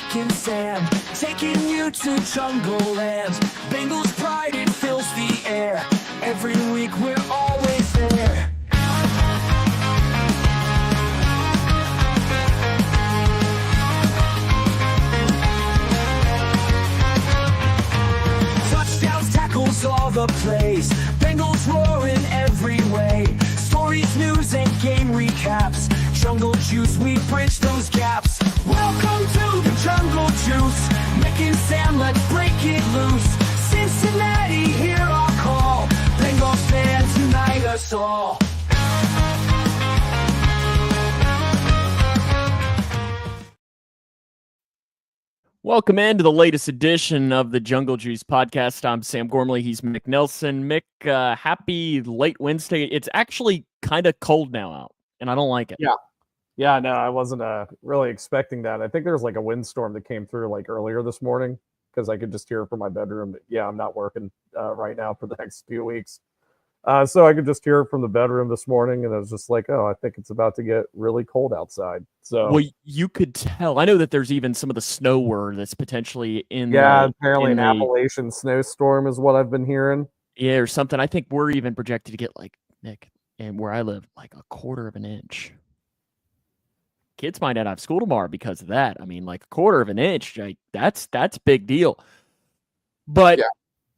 Nick and Sam, taking you to Jungle Land. Bengals pride, it fills the air. Every week we're always there. Touchdowns, tackles, all the plays. Bengals roaring every way. Stories, news, and game recaps. Jungle Juice, we bridge those gaps. Welcome to the Jungle Juice. Nick and Sam, let's break it loose. Cincinnati, hear our call. Bengals fans, unite us all. Welcome into the latest edition of the Jungle Juice podcast. I'm Sam Gormley. He's Mick Nelson. Mick, happy late Wednesday. It's actually kind of cold now out, and I don't like it. Yeah, no, I wasn't really expecting that. I think there was like a windstorm that came through like earlier this morning because I could just hear it from my bedroom. But yeah, I'm not working right now for the next few weeks. So I could just hear it from the bedroom this morning, and I was just like, oh, I think it's about to get really cold outside. So well, you could tell. I know that there's even some of the snow word that's potentially in. Apparently an Appalachian snowstorm is what I've been hearing. Yeah, or something. I think we're even projected to get like Nick, and where I live, like a quarter of an inch. Kids might not have school tomorrow because of that. I mean, like a quarter of an inch, like, that's big deal. But yeah.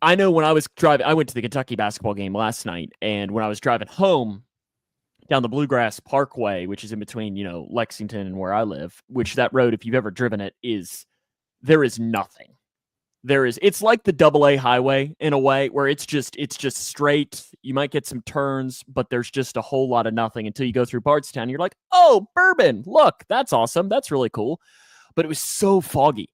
I know when I was driving, I went to the Kentucky basketball game last night, and when I was driving home down the Bluegrass Parkway, which is in between, Lexington and where I live, which that road, if you've ever driven it, there is nothing. It's like the AA highway in a way where it's just straight. You might get some turns, but there's just a whole lot of nothing until you go through Bardstown. You're like, oh, Bourbon, look, that's awesome. That's really cool. But it was so foggy.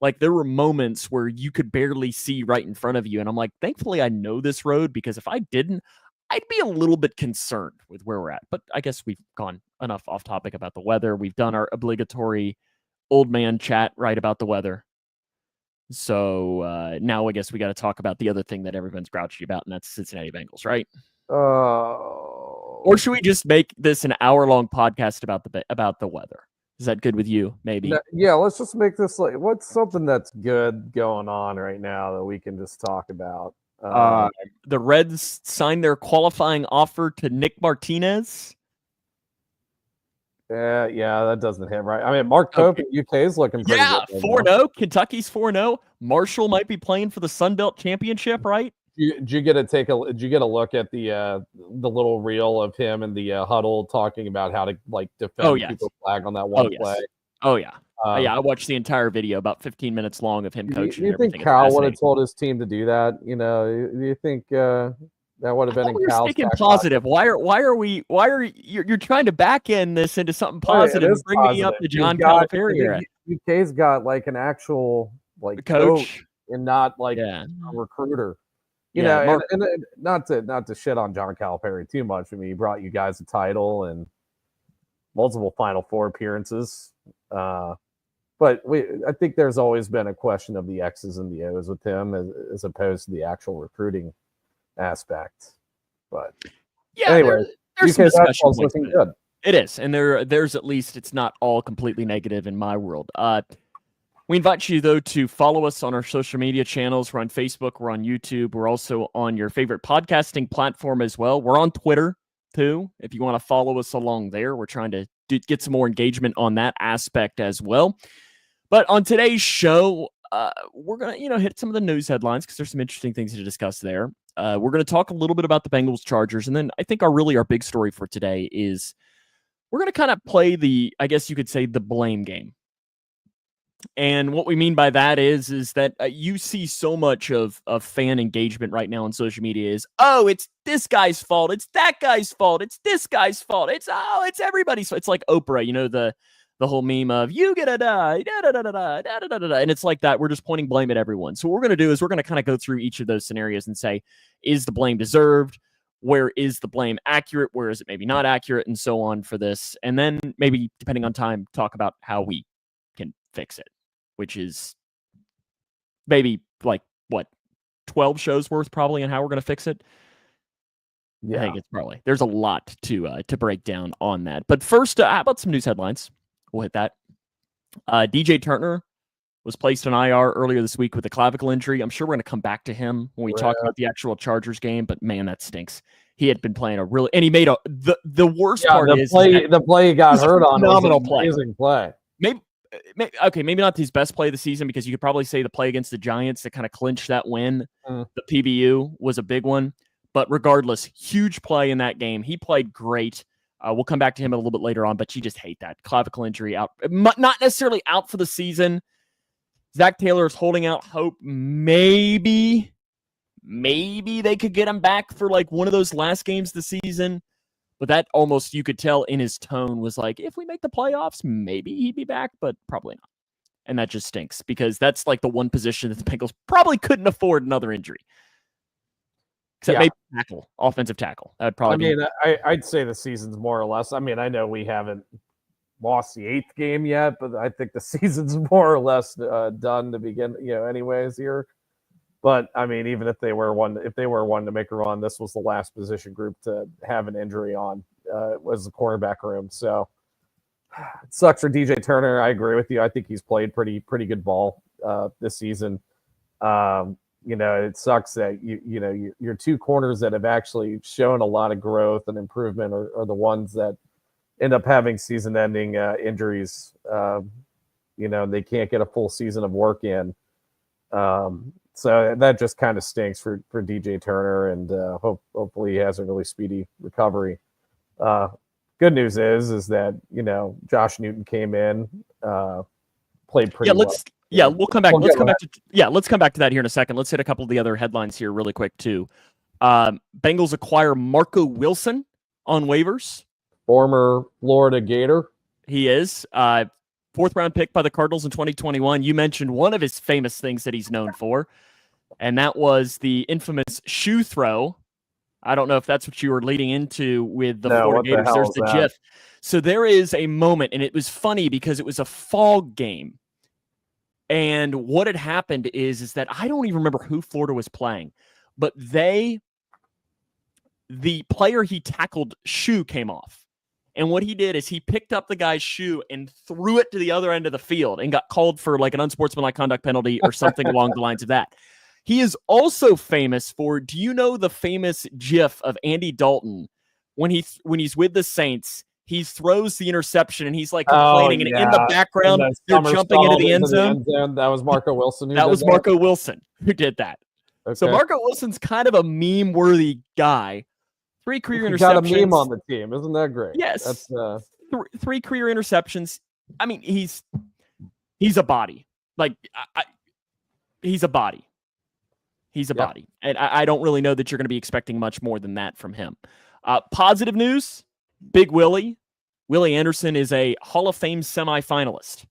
Like there were moments where you could barely see right in front of you. And I'm like, thankfully I know this road, because if I didn't, I'd be a little bit concerned with where we're at. But I guess we've gone enough off topic about the weather. We've done our obligatory old man chat right about the weather. So now I guess we got to talk about the other thing that everyone's grouchy about, and that's Cincinnati Bengals, right? Or should we just make this an hour-long podcast about the weather? Is that good with you? Maybe. Yeah, let's just make this like what's something that's good going on right now that we can just talk about. The Reds signed their qualifying offer to Nick Martinez. Yeah, that doesn't hit right. I mean, Mark Pope in UK is looking pretty good. 4-0. Kentucky's 4-0. Marshall might be playing for the Sun Belt Championship, right? Did you get a look at the little reel of him in the huddle talking about how to like defend people's flag on that one play? Oh yeah. I watched the entire video, about 15 minutes long, of him coaching. Do you think Cal would have told his team to do that? Do you think that would have been in Cal's positive? Why are you're trying to back end this into something positive and bring me up to John Calipari? UK's got like an actual like coach and not like a recruiter. You know, and not to shit on John Calipari too much. I mean, he brought you guys a title and multiple Final Four appearances. But I think there's always been a question of the X's and the O's with him as opposed to the actual recruiting aspect. But anyway, there's some discussion looking good. It is, and there's at least it's not all completely negative in my world. We invite you, though, to follow us on our social media channels. We're on Facebook. We're on YouTube. We're also on your favorite podcasting platform as well. We're on Twitter, too, if you want to follow us along there. We're trying to get some more engagement on that aspect as well. But on today's show, we're going to hit some of the news headlines because there's some interesting things to discuss there. We're going to talk a little bit about the Bengals Chargers. And then I think our big story for today is we're going to kind of play I guess you could say, the blame game. And what we mean by that is that you see so much of fan engagement right now on social media is, oh, it's this guy's fault. It's that guy's fault. It's this guy's fault. It's everybody's fault. It's like Oprah, the whole meme of you get a die, and it's like that. We're just pointing blame at everyone. So what we're going to do is we're going to kind of go through each of those scenarios and say, is the blame deserved? Where is the blame accurate? Where is it maybe not accurate? And so on for this. And then maybe, depending on time, talk about how we can fix it, which is maybe like, 12 shows worth probably on how we're going to fix it. Yeah. I think it's probably, there's a lot to break down on that. But first, how about some news headlines? We'll hit that. DJ Turner was placed on IR earlier this week with a clavicle injury. I'm sure we're going to come back to him when we talk about the actual Chargers game, but man, that stinks. He had been playing and he made the worst part is the play he got hurt on was an amazing play. Maybe not his best play of the season, because you could probably say the play against the Giants that kind of clinched that win. The PBU was a big one, but regardless, huge play in that game. He played great. We'll come back to him a little bit later on, but you just hate that clavicle injury out. Not necessarily out for the season. Zach Taylor is holding out hope. Maybe they could get him back for like one of those last games of the season. But that almost, you could tell in his tone, was like, if we make the playoffs, maybe he'd be back, but probably not. And that just stinks, because that's like the one position that the Bengals probably couldn't afford another injury. Except maybe tackle, offensive tackle. That'd probably I'd say the season's more or less. I mean, I know we haven't lost the 8th game yet, but I think the season's more or less done to begin, anyways here. But I mean, even if they were one to make a run, this was the last position group to have an injury on, was the cornerback room. So it sucks for DJ Turner. I agree with you. I think he's played pretty good ball this season. It sucks that your two corners that have actually shown a lot of growth and improvement are the ones that end up having season-ending injuries. They can't get a full season of work in. So that just kind of stinks for DJ Turner, and hopefully he has a really speedy recovery. Good news is that Josh Newton came in, played pretty well. We'll come back. Let's come back to that here in a second. Let's hit a couple of the other headlines here really quick too. Bengals acquire Marco Wilson on waivers. Former Florida Gator. He is. 4th round pick by the Cardinals in 2021. You mentioned one of his famous things that he's known for, and that was the infamous shoe throw. I don't know if that's what you were leading into with the Florida Gators. There's the GIF. So there is a moment, and it was funny because it was a fog game. And what had happened is that I don't even remember who Florida was playing, but the player he tackled shoe came off. And what he did is he picked up the guy's shoe and threw it to the other end of the field and got called for like an unsportsmanlike conduct penalty or something along the lines of that. He is also famous for, do you know the famous GIF of Andy Dalton when he's with the Saints? He throws the interception and he's like complaining, and in the background, they're jumping into the end zone. That was Marco Wilson. Marco Wilson who did that. Okay. So Marco Wilson's kind of a meme-worthy guy. 3 career interceptions. Got a meme on the team, isn't that great? Yes. That's 3 career interceptions. I mean, he's a body. Like he's a body. He's a body, and I don't really know that you're going to be expecting much more than that from him. Positive news: Big Willie Anderson is a Hall of Fame semifinalist.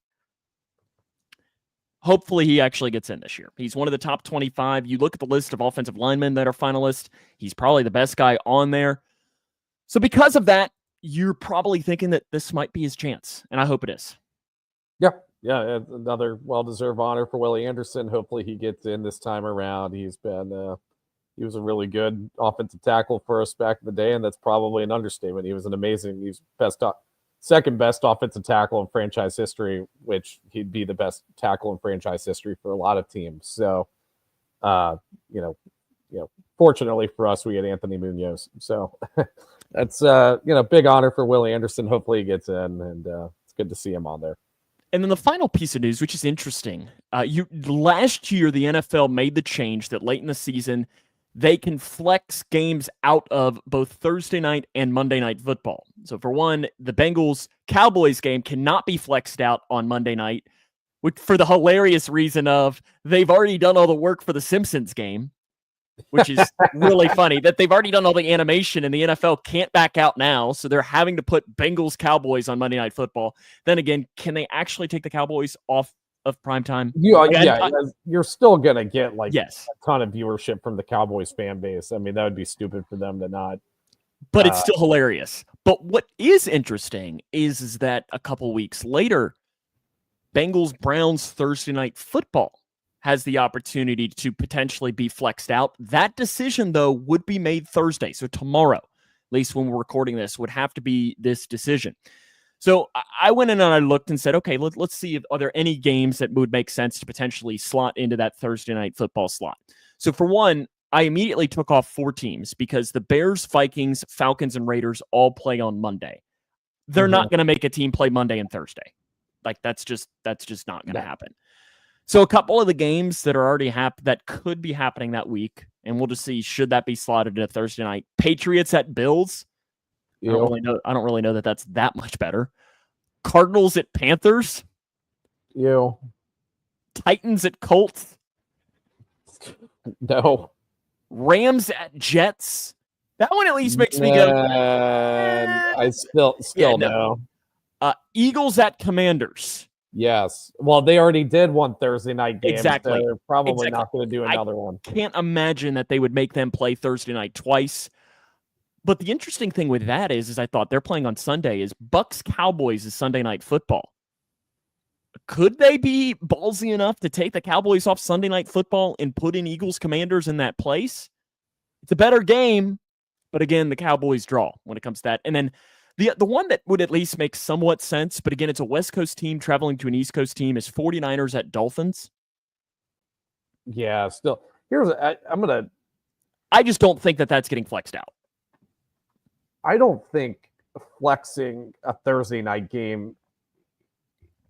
Hopefully he actually gets in this year. He's one of the top 25. You look at the list of offensive linemen that are finalists, he's probably the best guy on there. So because of that, you're probably thinking that this might be his chance, and I hope it is. Yeah, another well-deserved honor for Willie Anderson. Hopefully he gets in this time around. He was a really good offensive tackle for us back in the day, and that's probably an understatement. He's second best offensive tackle in franchise history, which he'd be the best tackle in franchise history for a lot of teams. So, fortunately for us, we had Anthony Munoz. So that's, big honor for Willie Anderson. Hopefully he gets in, and it's good to see him on there. And then the final piece of news, which is interesting. Last year, the NFL made the change that late in the season, they can flex games out of both Thursday night and Monday night football. So for one, the Bengals-Cowboys game cannot be flexed out on Monday night, for the hilarious reason of they've already done all the work for the Simpsons game, which is really funny that they've already done all the animation and the NFL can't back out now. So they're having to put Bengals-Cowboys on Monday Night Football. Then again, can they actually take the Cowboys off of primetime? You're still going to get a ton of viewership from the Cowboys fan base. I mean, that would be stupid for them to not. But it's still hilarious. But what is interesting is that a couple weeks later, Bengals-Browns Thursday Night Football has the opportunity to potentially be flexed out. That decision, though, would be made Thursday. So tomorrow, at least when we're recording this, would have to be this decision. So I went in and I looked and said, okay, let's see if are there any games that would make sense to potentially slot into that Thursday night football slot. So for one, I immediately took off 4 teams because the Bears, Vikings, Falcons, and Raiders all play on Monday. They're not going to make a team play Monday and Thursday. Like that's just not going to happen. So a couple of the games that are already that could be happening that week, and we'll just see should that be slotted into Thursday night. Patriots at Bills. I don't really know that that's that much better. Cardinals at Panthers. Titans at Colts. No. Rams at Jets. That one at least makes me go. I still no. Eagles at Commanders. Yes. Well, they already did one Thursday night game. Exactly. So they're probably not going to do another one. Can't imagine that they would make them play Thursday night twice. But the interesting thing with that is I thought they're playing on Sunday is Bucks Cowboys is Sunday night football. Could they be ballsy enough to take the Cowboys off Sunday night football and put in Eagles Commanders in that place? It's a better game, but again, the Cowboys draw when it comes to that. And then the one that would at least make somewhat sense, but again, it's a West Coast team traveling to an East Coast team, is 49ers at Dolphins. Yeah, still. I just don't think that that's getting flexed out. I don't think flexing a Thursday night game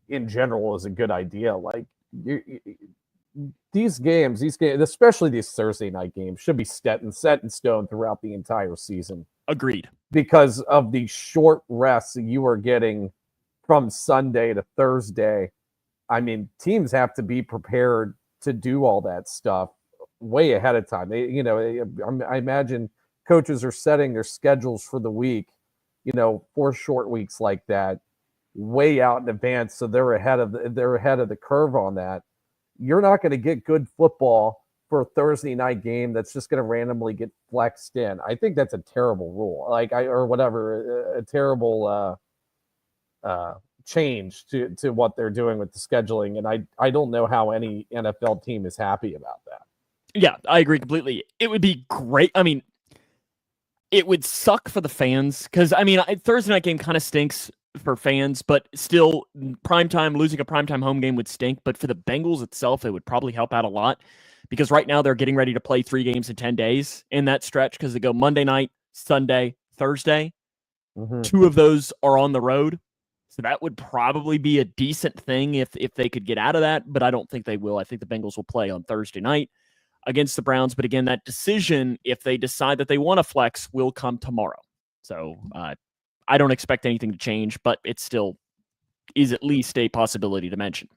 in general is a good idea. Like these games, especially these Thursday night games, should be set in stone throughout the entire season. Agreed. Because of the short rests you are getting from Sunday to Thursday. I mean, teams have to be prepared to do all that stuff way ahead of time. I imagine coaches are setting their schedules for the week, 4 short weeks like that, way out in advance, so they're ahead of the curve on that. You're not going to get good football for a Thursday night game that's just going to randomly get flexed in. I think that's a terrible rule, a terrible change to what they're doing with the scheduling, and I don't know how any NFL team is happy about that. Yeah, I agree completely. It would be great. I mean, it would suck for the fans because, Thursday night game kind of stinks for fans, but still, losing a primetime home game would stink. But for the Bengals itself, it would probably help out a lot because right now they're getting ready to play 3 games in 10 days in that stretch because they go Monday night, Sunday, Thursday. 2 of those are on the road. So that would probably be a decent thing if they could get out of that, but I don't think they will. I think the Bengals will play on Thursday night against the Browns. But again, that decision, if they decide that they want to flex, will come tomorrow. So I don't expect anything to change, but it still is at least a possibility to mention.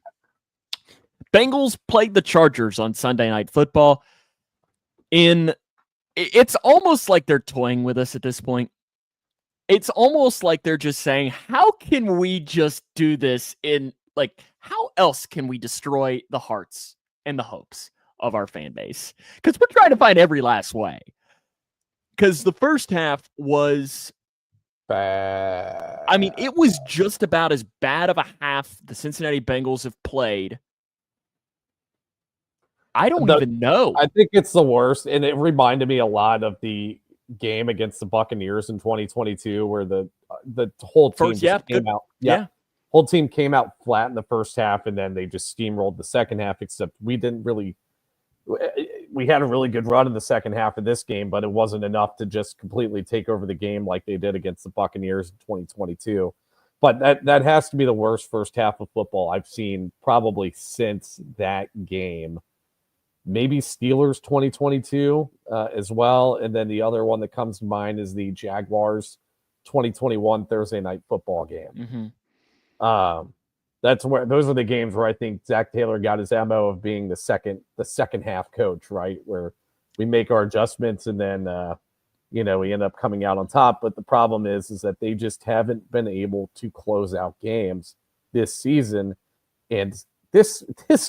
Bengals played the Chargers on Sunday Night Football. It's almost like they're toying with us at this point. It's almost like they're just saying, how can we just do this how else can we destroy the hearts and the hopes of our fan base? Because we're trying to find every last way. Because the first half was bad. It was just about as bad of a half the Cincinnati Bengals have played. I don't even know. I think it's the worst, and it reminded me a lot of the game against the Buccaneers in 2022 where the whole team came out. Whole team came out flat in the first half, and then they just steamrolled the second half, except we had a really good run in the second half of this game, but it wasn't enough to just completely take over the game like they did against the Buccaneers in 2022. But that has to be the worst first half of football I've seen probably since that game. Maybe Steelers 2022 as well. And then the other one that comes to mind is the Jaguars 2021 Thursday night football game. Those are the games where I think Zach Taylor got his MO of being the second half coach, right? Where we make our adjustments and then, we end up coming out on top. But the problem is that they just haven't been able to close out games this season. And this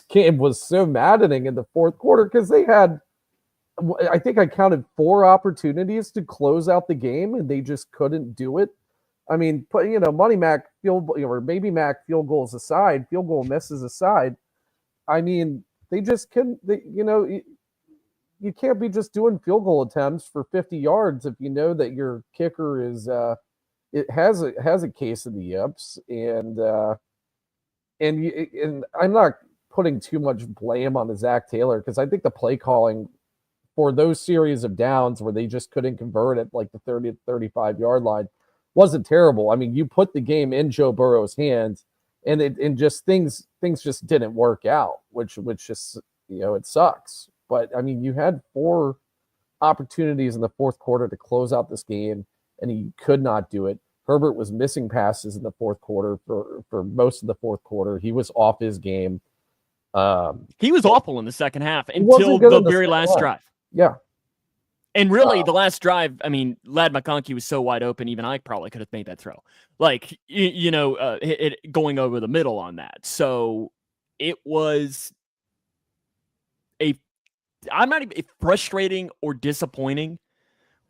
game was so maddening in the fourth quarter because they had, I think I counted 4 opportunities to close out the game and they just couldn't do it. Money Mac field or Baby Mac field goals aside, field goal misses aside. They just couldn't. You can't be just doing field goal attempts for 50 yards if you know that your kicker is it has a case of the yips, and I'm not putting too much blame on the Zach Taylor, because I think the play calling for those series of downs where they just couldn't convert at like the 30 to 35 yard line wasn't terrible. I mean, you put the game in Joe Burrow's hands, and just things just didn't work out, which just, it sucks. But I mean, you had 4 opportunities in the fourth quarter to close out this game, and he could not do it. Herbert was missing passes in the fourth quarter for most of the fourth quarter. He was off his game. He was awful in the second half until the very last drive. Yeah. And really, the last drive, I mean, Ladd McConkey was so wide open, even I probably could have made that throw. Like, it going over the middle on that. So it was I'm not even frustrating or disappointing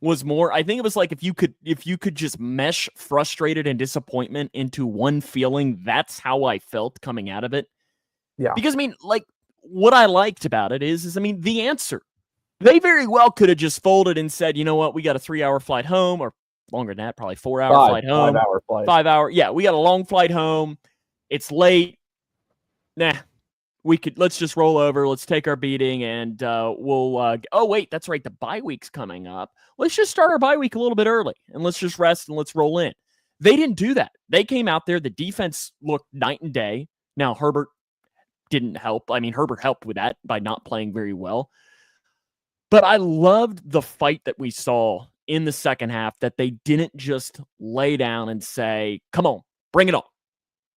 was more. I think it was like if you could just mesh frustrated and disappointment into one feeling, that's how I felt coming out of it. Yeah. Because I mean, like, what I liked about it is I mean, the answer. They very well could have just folded and said, you know what, we got a 3-hour flight home, or longer than that, probably 4-hour flight home. 5-hour flight. 5 hour. Yeah, we got a long flight home. It's late. Nah, let's just roll over. Let's take our beating, and we'll, oh, wait, that's right. The bye week's coming up. Let's just start our bye week a little bit early, and let's just rest and let's roll in. They didn't do that. They came out there. The defense looked night and day. Now, Herbert didn't help. I mean, Herbert helped with that by not playing very well. But I loved the fight that we saw in the second half, that they didn't just lay down and say, come on, bring it on.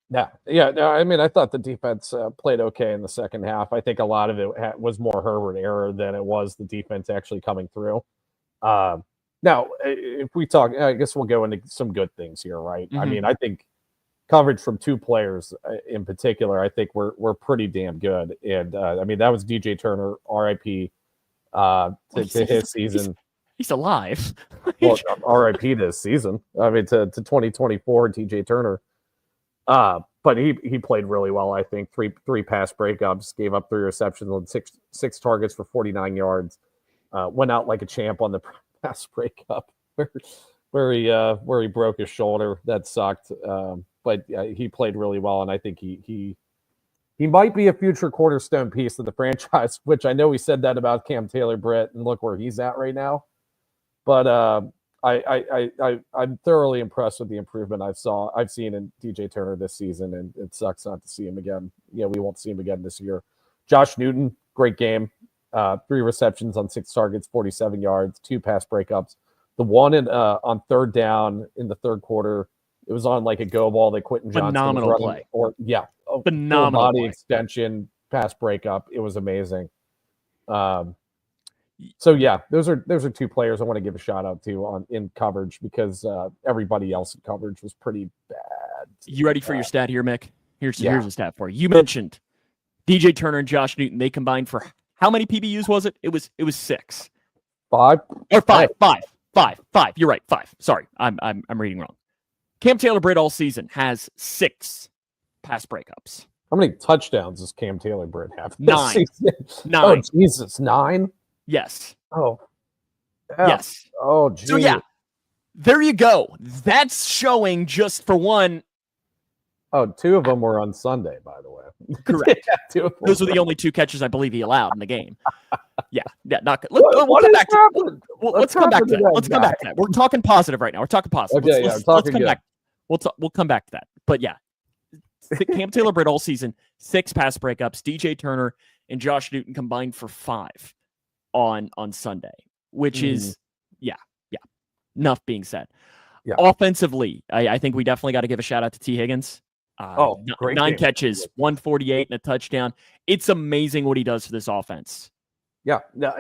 Yeah. No, I mean, I thought the defense played okay in the second half. I think a lot of it was more Herbert error than it was the defense actually coming through. Now, if we talk, I guess we'll go into some good things here, right? Mm-hmm. I mean, I think coverage from 2 players in particular, I think we're pretty damn good. And I mean, that was DJ Turner, RIP. To his season. He's alive. Well, RIP to his season. I mean, to 2024, TJ Turner. But he played really well, I think. Three pass breakups, gave up 3 receptions on six targets for 49 yards. Went out like a champ on the pass breakup where he broke his shoulder. That sucked. But he played really well, and I think he might be a future cornerstone piece of the franchise, which I know we said that about Cam Taylor-Britt, and look where he's at right now. But I'm thoroughly impressed with the improvement I've seen in DJ Turner this season, and it sucks not to see him again. We won't see him again this year. Josh Newton, great game. 3 receptions on 6 targets, 47 yards, 2 pass breakups. The one on third down in the third quarter, it was on like a go ball that Quentin Johnson phenomenal was running, play. Phenomenal body play. Extension, pass breakup. It was amazing. So yeah, those are 2 players I want to give a shout out to in coverage, because everybody else in coverage was pretty bad. You ready for your stat here, Mick? Here's a stat for you. You mentioned DJ Turner and Josh Newton. They combined for how many PBUs was it? It was 6. 5 or 5. 5. You're right. 5. Sorry, I'm reading wrong. Cam Taylor-Britt all season has 6 pass breakups. How many touchdowns does Cam Taylor-Britt have? 9. 9. Oh, Jesus, 9? Yes. Oh. Yeah. Yes. Oh, geez. So, yeah, there you go. That's showing, just for one. Oh, 2 of them were on Sunday, by the way. Correct. Yeah, those were the only 2 catches I believe he allowed in the game. Yeah. Not good. Let's come back to that. We're talking positive right now. We're talking positive. Okay, let's come back. We'll come back to that. But yeah, Cam Taylor-Britt all season, 6 pass breakups. DJ Turner and Josh Newton combined for 5 on Sunday, which is enough being said. Yeah. Offensively, I think we definitely got to give a shout out to T. Higgins. Great 9 game. catches, 148 and a touchdown. It's amazing what he does for this offense. Yeah, no,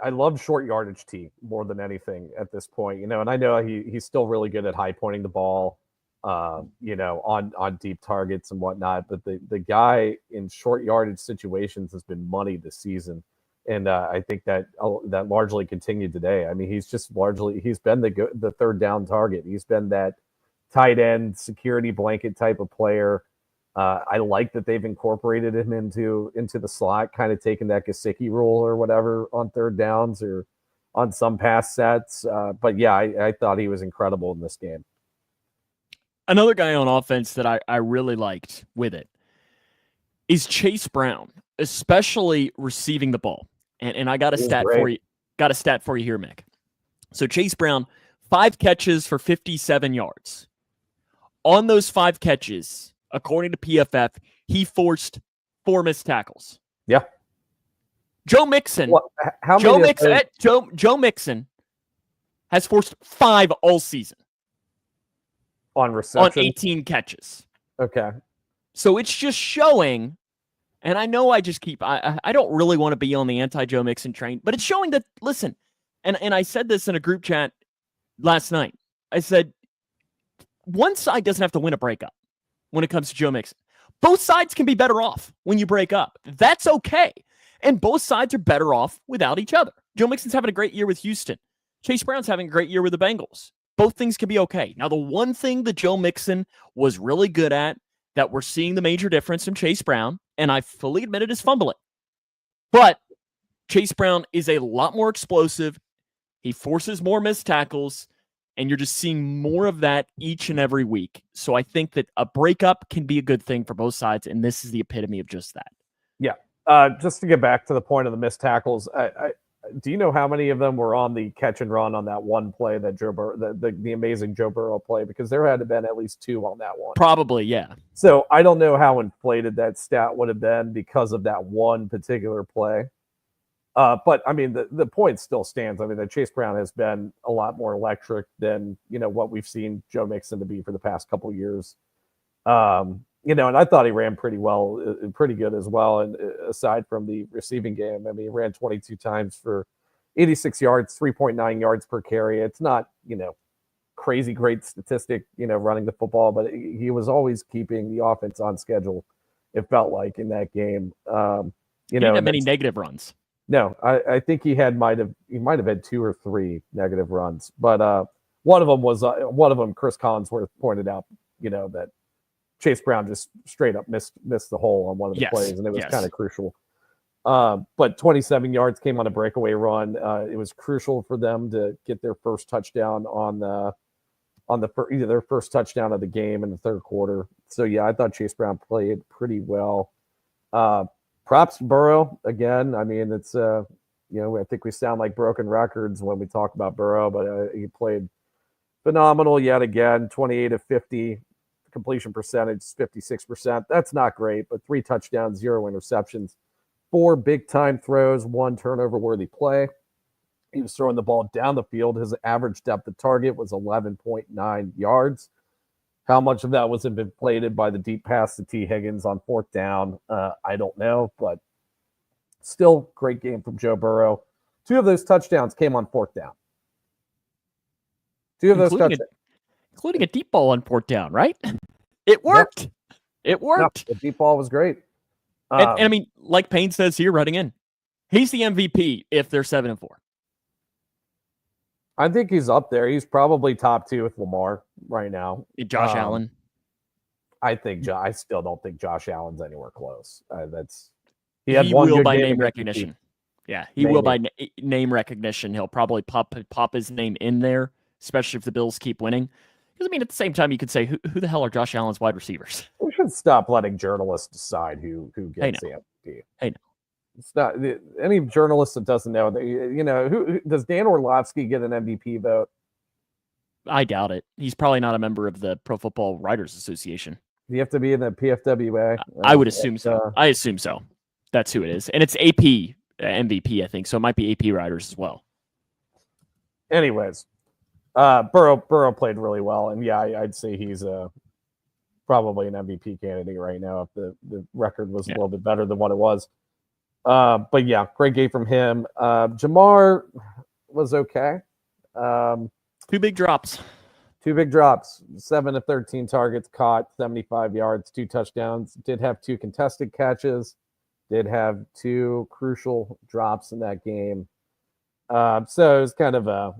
I love short yardage T more than anything at this point, and I know he's still really good at high pointing the ball, on deep targets and whatnot. But the guy in short yardage situations has been money this season, and I think that largely continued today. I mean, he's been the third down target. He's been that tight end security blanket type of player. I like that they've incorporated him into the slot, kind of taking that Gesicki rule or whatever on third downs or on some pass sets. But yeah, I thought he was incredible in this game. Another guy on offense that I really liked with it is Chase Brown, especially receiving the ball. And I got a stat for you. Got a stat for you here, Mick. So Chase Brown, 5 catches for 57 yards. On those 5 catches, according to PFF, he forced 4 missed tackles. Yeah. Joe Mixon. Joe Mixon has forced 5 all season. On reception? On 18 catches. Okay. So it's just showing, and I know I just keep, I don't really want to be on the anti-Joe Mixon train, but it's showing that, listen, and I said this in a group chat last night. I said, one side doesn't have to win a breakup when it comes to Joe Mixon. Both sides can be better off when you break up. That's okay. And both sides are better off without each other. Joe Mixon's having a great year with Houston. Chase Brown's having a great year with the Bengals. Both things can be okay. Now, the one thing that Joe Mixon was really good at that we're seeing the major difference from Chase Brown, and I fully admit it, is fumbling. But Chase Brown is a lot more explosive. He forces more missed tackles, and you're just seeing more of that each and every week. So I think that a breakup can be a good thing for both sides, and this is the epitome of just that. Yeah. Just to get back to the point of the missed tackles, do you know how many of them were on the catch and run on that one play that Joe Burrow, the amazing Joe Burrow play? Because there had to been at least 2 on that one. Probably, yeah. So I don't know how inflated that stat would have been because of that one particular play. But I mean, the point still stands. I mean, that Chase Brown has been a lot more electric than, what we've seen Joe Mixon to be for the past couple of years. And I thought he ran pretty well, pretty good as well. And aside from the receiving game, I mean, he ran 22 times for 86 yards, 3.9 yards per carry. It's not, crazy great statistic, running the football, but he was always keeping the offense on schedule. It felt like in that game, he didn't have many negative runs. No, I think he might have had 2 or 3 negative runs, but one of them, Chris Collinsworth pointed out, that Chase Brown just straight up missed the hole on one of the plays, and it was kind of crucial. But 27 yards came on a breakaway run. It was crucial for them to get their first touchdown either their first touchdown of the game in the third quarter. So yeah, I thought Chase Brown played pretty well. Props to Burrow again. I mean, it's I think we sound like broken records when we talk about Burrow, but he played phenomenal yet again. 28 of 50. Completion percentage 56%. That's not great, but 3 touchdowns, 0 interceptions, 4 big time throws, 1 turnover worthy play. He was throwing the ball down the field. His average depth of target was 11.9 yards. How much of that was inflated by the deep pass to T. Higgins on 4th down? I don't know, but still great game from Joe Burrow. 2 of those touchdowns came on 4th down. 2 of those touchdowns. Including a deep ball on 4th down, right? It worked. Yep. It worked. No, the deep ball was great. And I mean, like Payne says here, running in, he's the MVP if they're 7-4. I think he's up there. He's probably top 2 with Lamar right now. Josh Allen. I still don't think Josh Allen's anywhere close. He will by name recognition. Yeah, he will by name recognition. He'll probably pop his name in there, especially if the Bills keep winning. Because, I mean, at the same time, you could say, who the hell are Josh Allen's wide receivers? We should stop letting journalists decide who gets the MVP. Hey, no. It's not any journalist that doesn't know. Who does Dan Orlovsky get an MVP vote? I doubt it. He's probably not a member of the Pro Football Writers Association. Do you have to be in the PFWA? I would assume so. I assume so. That's who it is. And it's AP MVP, I think. So it might be AP Writers as well. Anyways. Burrow played really well, and yeah, I'd say he's probably an MVP candidate right now if the record was a little bit better than what it was. But yeah, great game from him. Jamar was okay. 2 big drops. 2 big drops. 7 of 13 targets caught, 75 yards, 2 touchdowns. Did have 2 contested catches. Did have 2 crucial drops in that game. So it was kind of a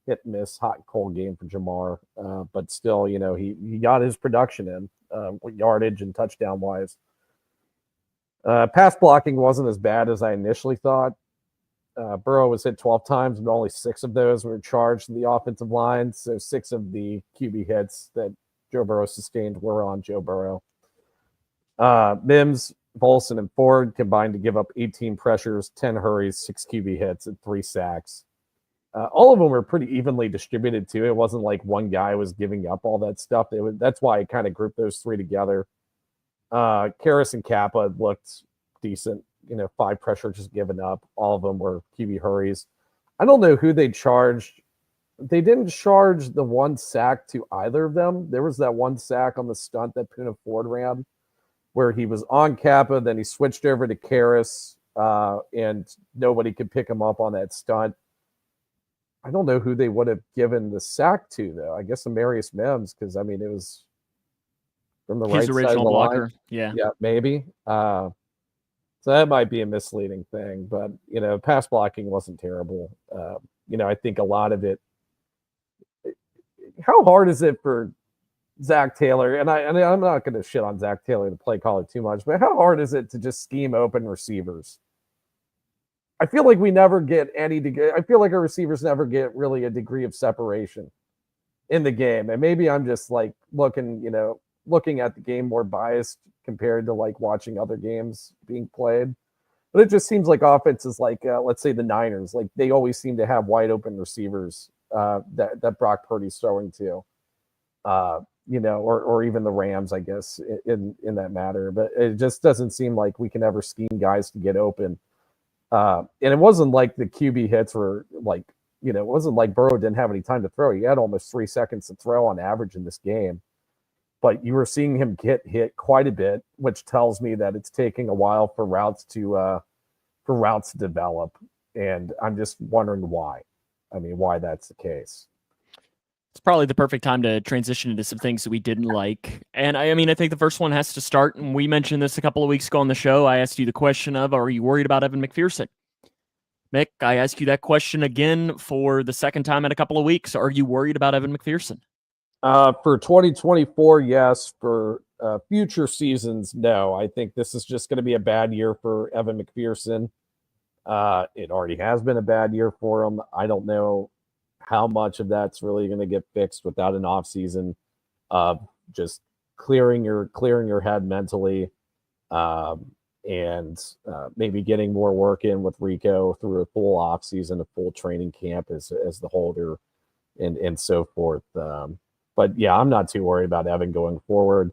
hit and miss, hot and cold game for Jamar. But still, he got his production in, yardage and touchdown wise. Pass blocking wasn't as bad as I initially thought. Burrow was hit 12 times, but only 6 of those were charged to the offensive line. So 6 of the QB hits that Joe Burrow sustained were on Joe Burrow. Mims, Volson, and Ford combined to give up 18 pressures, 10 hurries, 6 QB hits, and 3 sacks. All of them were pretty evenly distributed, too. It wasn't like one guy was giving up all that stuff. That's why I kind of grouped those 3 together. Karras and Kappa looked decent. 5 pressures given up. All of them were QB hurries. I don't know who they charged. They didn't charge the 1 sack to either of them. There was that 1 sack on the stunt that Poona Ford ran where he was on Kappa, then he switched over to Karras, and nobody could pick him up on that stunt. I don't know who they would have given the sack to, though. I guess Amarius Mims, because, it was from the right side of the blocker. Line. Yeah, maybe. So that might be a misleading thing. But, pass blocking wasn't terrible. I think a lot of it. How hard is it for Zach Taylor? And I'm not going to shit on Zach Taylor, the play caller, too much, but how hard is it to just scheme open receivers? I feel like we never get any degree. I feel like our receivers never get really a degree of separation in the game. And maybe I'm just like looking at the game more biased compared to like watching other games being played. But it just seems like offenses like, let's say the Niners, like they always seem to have wide open receivers that Brock Purdy's throwing to, or even the Rams, I guess, in that matter. But it just doesn't seem like we can ever scheme guys to get open. And it wasn't like the QB hits were like, it wasn't like Burrow didn't have any time to throw. He had almost 3 seconds to throw on average in this game. But you were seeing him get hit quite a bit, which tells me that it's taking a while for routes to develop. And I'm just wondering why. Why that's the case. It's probably the perfect time to transition into some things that we didn't like. And I think the first one has to start, and we mentioned this a couple of weeks ago on the show. I asked you the question of, are you worried about Evan McPherson? Mick, I ask you that question again for the second time in a couple of weeks. Are you worried about Evan McPherson? For 2024, yes. For future seasons, no. I think this is just going to be a bad year for Evan McPherson. It already has been a bad year for him. I don't know how much of that's really going to get fixed without an offseason of just clearing your head mentally, and maybe getting more work in with Rico through a full offseason, a full training camp as the holder, and so forth. But yeah, I'm not too worried about Evan going forward.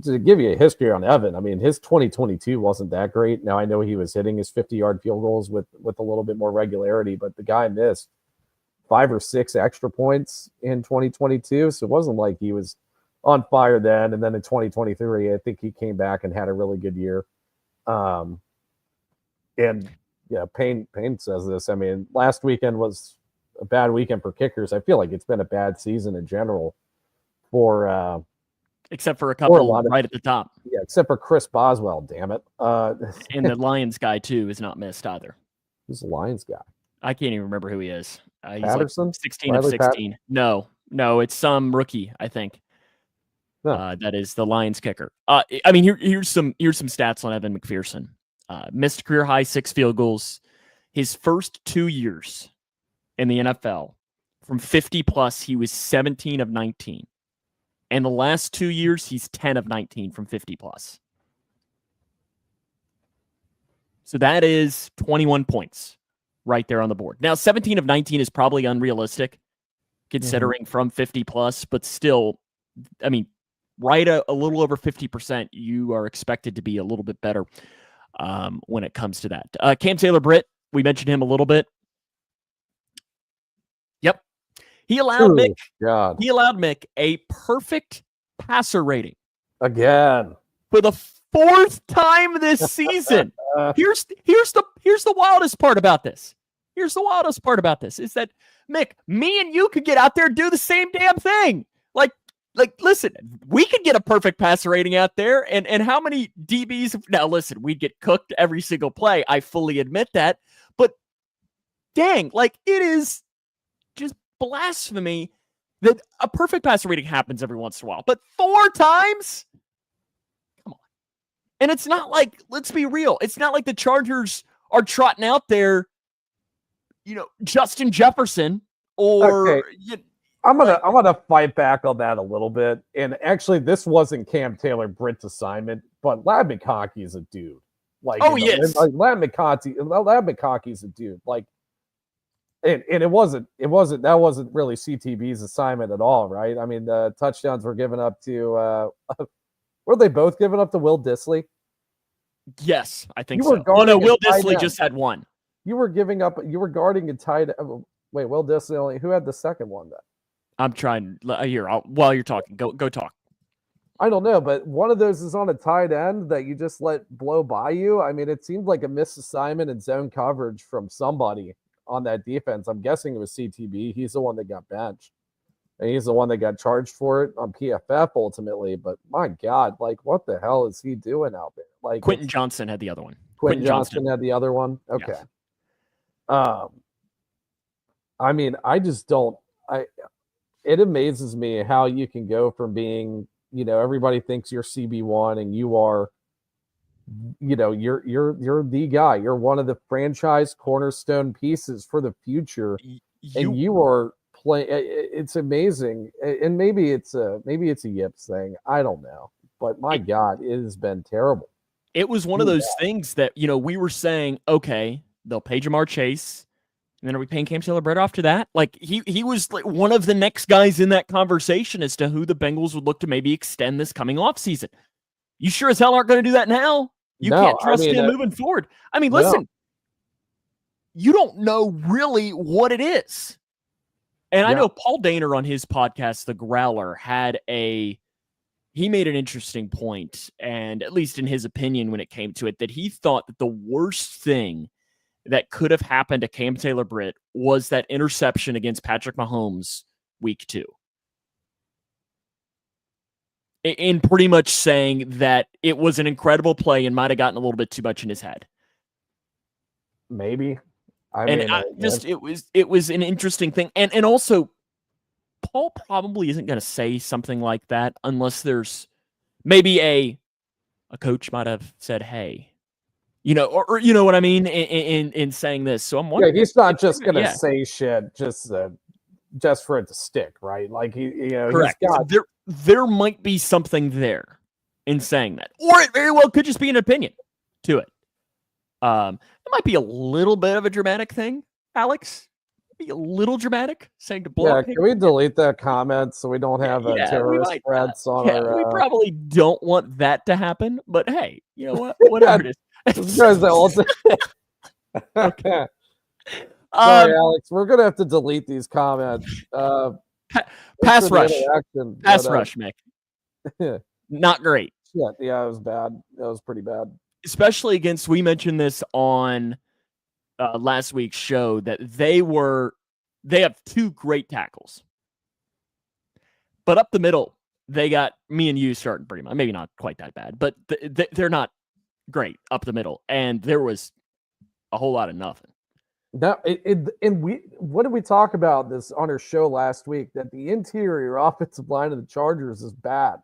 To give you a history on Evan, his 2022 wasn't that great. Now, I know he was hitting his 50-yard field goals with a little bit more regularity, but the guy missed 5 or 6 extra points in 2022. So it wasn't like he was on fire then. And then in 2023, I think he came back and had a really good year. And yeah, Payne says this. Last weekend was a bad weekend for kickers. I feel like it's been a bad season in general for except for a couple right at the top. Yeah, except for Chris Boswell, damn it. And the Lions guy, too, is not missed either. Who's the Lions guy? I can't even remember who he is. He's Patterson? Like 16 of 16. No, it's some rookie, I think. No. That is the Lions kicker. Here's some stats on Evan McPherson. Missed career high 6 field goals. His first 2 years in the NFL, from 50+, he was 17 of 19. And the last 2 years, he's 10 of 19 from 50+. So that is 21 points right there on the board. Now, 17 of 19 is probably unrealistic, considering from 50+, but still, right a little over 50%, you are expected to be a little bit better when it comes to that. Cam Taylor-Britt, we mentioned him a little bit. Yep. He allowed Mick a perfect passer rating. Again. For the 4th time this season. Here's the wildest part about this. Is that, Mick, me and you could get out there and do the same damn thing. Like, listen, we could get a perfect passer rating out there, and how many DBs? Now, listen, we'd get cooked every single play. I fully admit that. But dang, it is just blasphemy that a perfect passer rating happens every once in a while. But 4 times? Come on. And it's not like, let's be real, it's not like the Chargers are trotting out there, Justin Jefferson or I'm gonna fight back on that a little bit. And actually, this wasn't Cam Taylor-Britt's assignment, but Ladd McConkey's a dude. Like, yes, like Ladd McConkey's a dude. Like, and that wasn't really CTB's assignment at all, right? I mean, the touchdowns were given up to were they both given up to Will Dissly? Yes, I think so. Oh no, Will Dissly just had one. You were guarding a tight end. Wait, Will Dissly who had the second one then? I'm trying here. While you're talking, go talk. I don't know, but one of those is on a tight end that you just let blow by you. I mean, it seemed like a missed assignment and zone coverage from somebody on that defense. I'm guessing it was CTB. He's the one that got benched. And he's the one that got charged for it on PFF ultimately. But my God, like, what the hell is he doing out there? Like, Quentin Johnson had the other one. Quentin Johnson had the other one. Okay. Yes. I mean, I just don't. It amazes me how you can go from being, everybody thinks you're CB1 and you are, you're the guy. You're one of the franchise cornerstone pieces for the future, and you are playing. It's amazing, and maybe it's a yips thing. I don't know, but my God, it has been terrible. It was one of those things that we were saying, okay, they'll pay Jamar Chase. And then are we paying Cam Taylor-Britt after that? Like he was like one of the next guys in that conversation as to who the Bengals would look to maybe extend this coming off season. You sure as hell aren't going to do that now. You can't trust him moving forward. I mean, listen, you don't know really what it is. And I know Paul Dehner on his podcast, The Growler, he made an interesting point, and at least in his opinion when it came to it, that he thought that the worst thing that could have happened to Cam Taylor-Britt was that interception against Patrick Mahomes week 2. In pretty much saying that it was an incredible play and might have gotten a little bit too much in his head. Maybe. It was an interesting thing. And also, Paul probably isn't going to say something like that unless there's maybe a coach might have said, hey, or you know what I mean in saying this. So I'm wondering. Yeah, he's not just going to say shit just for it to stick, right? Like correct. There might be something there in saying that, or it very well could just be an opinion to it. It might be a little bit of a dramatic thing, Alex. Be a little dramatic saying to blow. Yeah, can we delete that comment so we don't have terrorist threats on our? We probably don't want that to happen, but hey, you know what? Whatever it is. Okay. Sorry, Alex. We're gonna have to delete these comments. Pass rush. Rush, Mick. Not great. Yeah, it was bad. That was pretty bad. Especially against, we mentioned this on last week's show, that they have 2 great tackles. But up the middle, they got me and you starting pretty much. Maybe not quite that bad, but they're not great up the middle. And there was a whole lot of nothing. What did we talk about this on our show last week? That the interior offensive line of the Chargers is bad.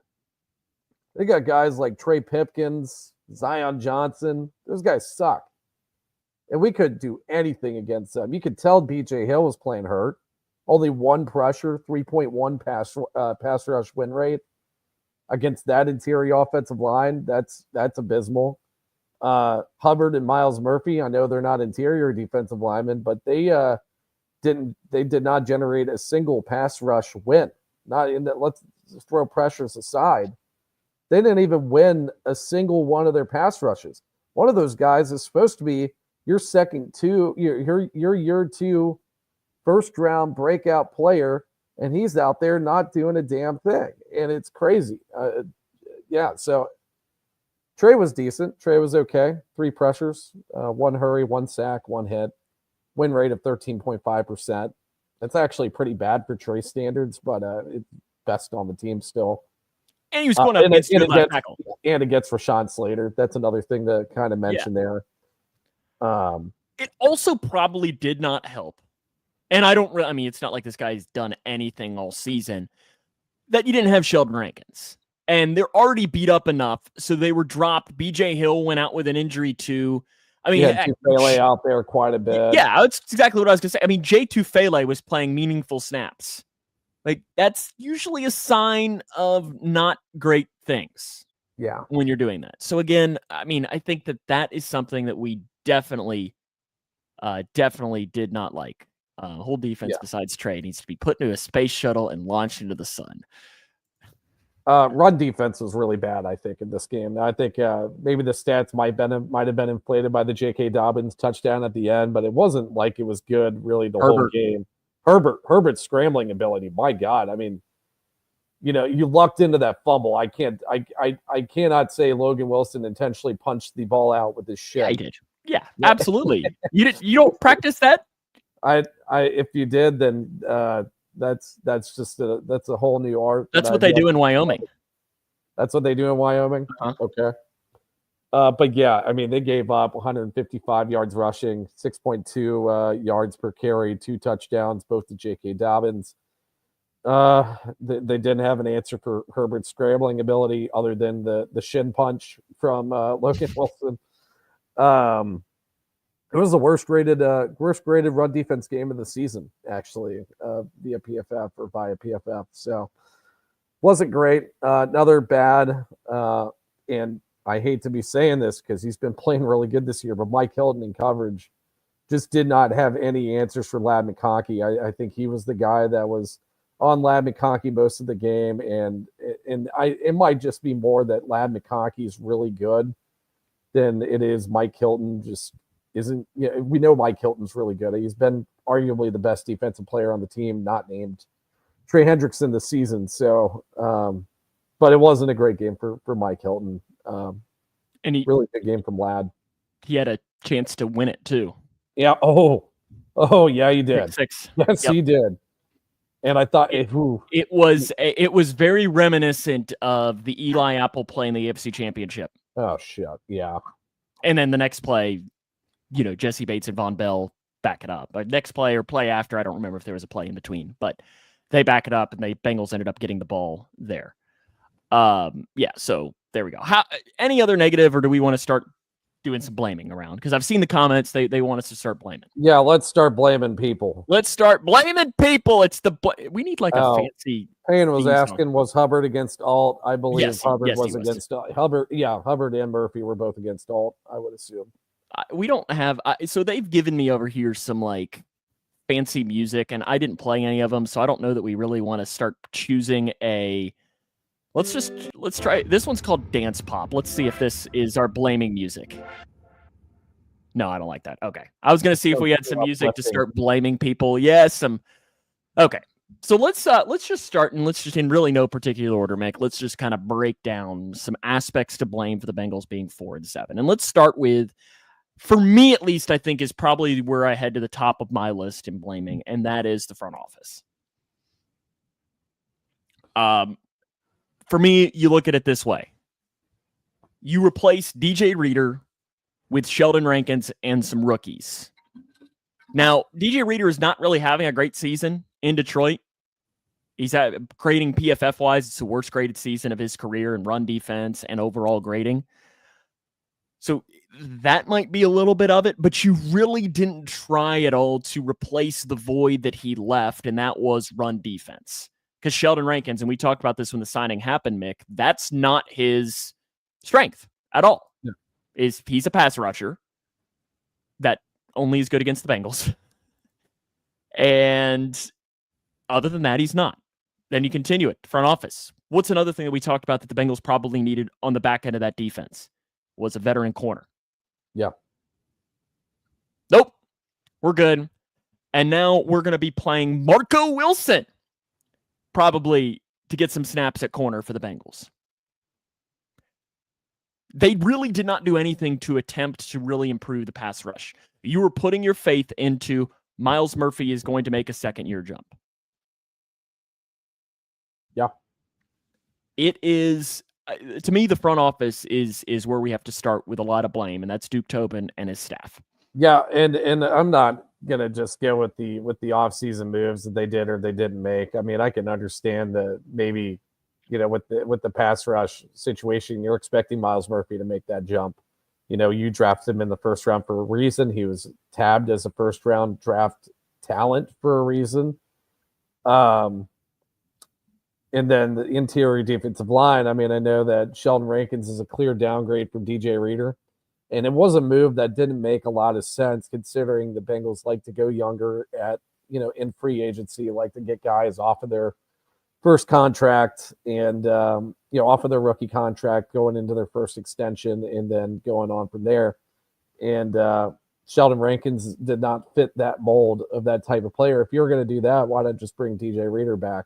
They got guys like Trey Pipkins, Zion Johnson. Those guys suck. And we couldn't do anything against them. You could tell BJ Hill was playing hurt. Only 1 pressure, 3.1 pass rush win rate against that interior offensive line. That's abysmal. Hubbard and Miles Murphy, I know they're not interior defensive linemen, but they did not generate a single pass rush win. Not in that. Let's throw pressures aside. They didn't even win a single one of their pass rushes. One of those guys is supposed to be your your year 2 first round breakout player, and he's out there not doing a damn thing, and it's crazy. So Trey was decent. Trey was okay. 3 pressures, 1 hurry, 1 sack, 1 hit, win rate of 13.5%. That's actually pretty bad for Trey standards, but it's best on the team still. And he was going up against left tackle. And it gets Rashawn Slater. That's another thing to kind of mention there. It also probably did not help. And it's not like this guy's done anything all season, that you didn't have Sheldon Rankins. And they're already beat up enough, so they were dropped. BJ Hill went out with an injury too. I mean, Tufele out there quite a bit. Yeah, that's exactly what I was going to say. I mean, Jay Tufele was playing meaningful snaps Like, that's usually a sign of not great things. Yeah. When you're doing that. So again, I mean, I think that is something that we definitely did not like. Whole defense besides Trey needs to be put into a space shuttle and launched into the sun. Run defense was really bad, I think, in this game. I think maybe the stats might have been inflated by the J.K. Dobbins touchdown at the end, but it wasn't like it was good really the whole game. Herbert's scrambling ability, my God. I mean, you lucked into that fumble. I cannot say Logan Wilson intentionally punched the ball out with his shin. Yeah, he did. Yeah, absolutely. You don't practice that? If you did, then that's a whole new art. That's what they do in Wyoming. That's what they do in Wyoming. Okay. But yeah, I mean, they gave up 155 yards rushing, 6.2 yards per carry, 2 touchdowns, both to J.K. Dobbins. They didn't have an answer for Herbert's scrambling ability other than the shin punch from Logan Wilson. It was the worst rated run defense game of the season, actually, via PFF. So wasn't great. Another bad, and I hate to be saying this because he's been playing really good this year, but Mike Hilton in coverage just did not have any answers for Ladd McConkey. I think he was the guy that was on Ladd McConkey most of the game, and it might just be more that Ladd McConkey is really good than it is Mike Hilton just isn't. We know Mike Hilton's really good. He's been arguably the best defensive player on the team, not named Trey Hendrickson this season. So, but it wasn't a great game for Mike Hilton. And really good game from Ladd. He had a chance to win it too. Yeah. Oh yeah, he did. 6. Yes, he did. And I thought it was very reminiscent of the Eli Apple play in the AFC Championship. Oh shit, yeah. And then the next play, Jesse Bates and Von Bell back it up. But next play or play after, I don't remember if there was a play in between, but they back it up and the Bengals ended up getting the ball there. So there we go. Any other negative, or do we want to start doing some blaming around? Because I've seen the comments. They want us to start blaming. Yeah, let's start blaming people. Let's start blaming people. We need like a fancy. Payne was asking, was Hubbard against Alt? I believe Hubbard was against Hubbard. Yeah, Hubbard and Murphy were both against Alt, I would assume. We don't have. So they've given me over here some like fancy music, and I didn't play any of them, so I don't know that we really want to start choosing a. Let's try. This one's called Dance Pop. Let's see if this is our blaming music. No, I don't like that. Okay. I was going to see if we had some music to start blaming people. Yes, Okay. So let's just start, and let's just, in really no particular order, Mick, let's just kind of break down some aspects to blame for the Bengals being 4-7. And let's start with, for me at least, I think is probably where I head to the top of my list in blaming, and that is the front office. For me, you look at it this way. You replace DJ Reader with Sheldon Rankins and some rookies. Now, DJ Reader is not really having a great season in Detroit. He's grading PFF-wise, it's the worst graded season of his career in run defense and overall grading. So that might be a little bit of it, but you really didn't try at all to replace the void that he left, and that was run defense. Because Sheldon Rankins, and we talked about this when the signing happened, Mick, that's not his strength at all. Yeah. He's a pass rusher that only is good against the Bengals. And other than that, he's not. Then you continue it, front office. What's another thing that we talked about that the Bengals probably needed on the back end of that defense? Was a veteran corner. Yeah. Nope. We're good. And now we're going to be playing Marco Wilson, probably to get some snaps at corner for the Bengals. They really did not do anything to attempt to really improve the pass rush. You were putting your faith into Myles Murphy is going to make a second-year jump. Yeah. It is, to me, the front office is where we have to start with a lot of blame, and that's Duke Tobin and his staff. Yeah, and I'm not gonna just go with the offseason moves that they did or they didn't make. I mean, I can understand that maybe, with the pass rush situation, you're expecting Myles Murphy to make that jump. You drafted him in the first round for a reason. He was tabbed as a first round draft talent for a reason. And then the interior defensive line. I mean, I know that Sheldon Rankins is a clear downgrade from DJ Reader. And it was a move that didn't make a lot of sense considering the Bengals like to go younger in free agency, like to get guys off of their first contract and, off of their rookie contract going into their first extension and then going on from there. And Sheldon Rankins did not fit that mold of that type of player. If you're going to do that, why not just bring DJ Reader back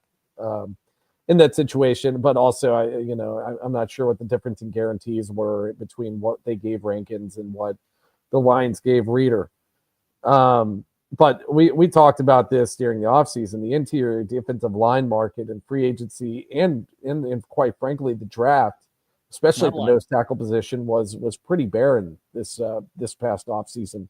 in that situation? But also, I'm not sure what the difference in guarantees were between what they gave Rankins and what the Lions gave Reader. But we talked about this during the offseason. The interior defensive line market and free agency and quite frankly, the draft, especially at the nose tackle position, was pretty barren this past offseason.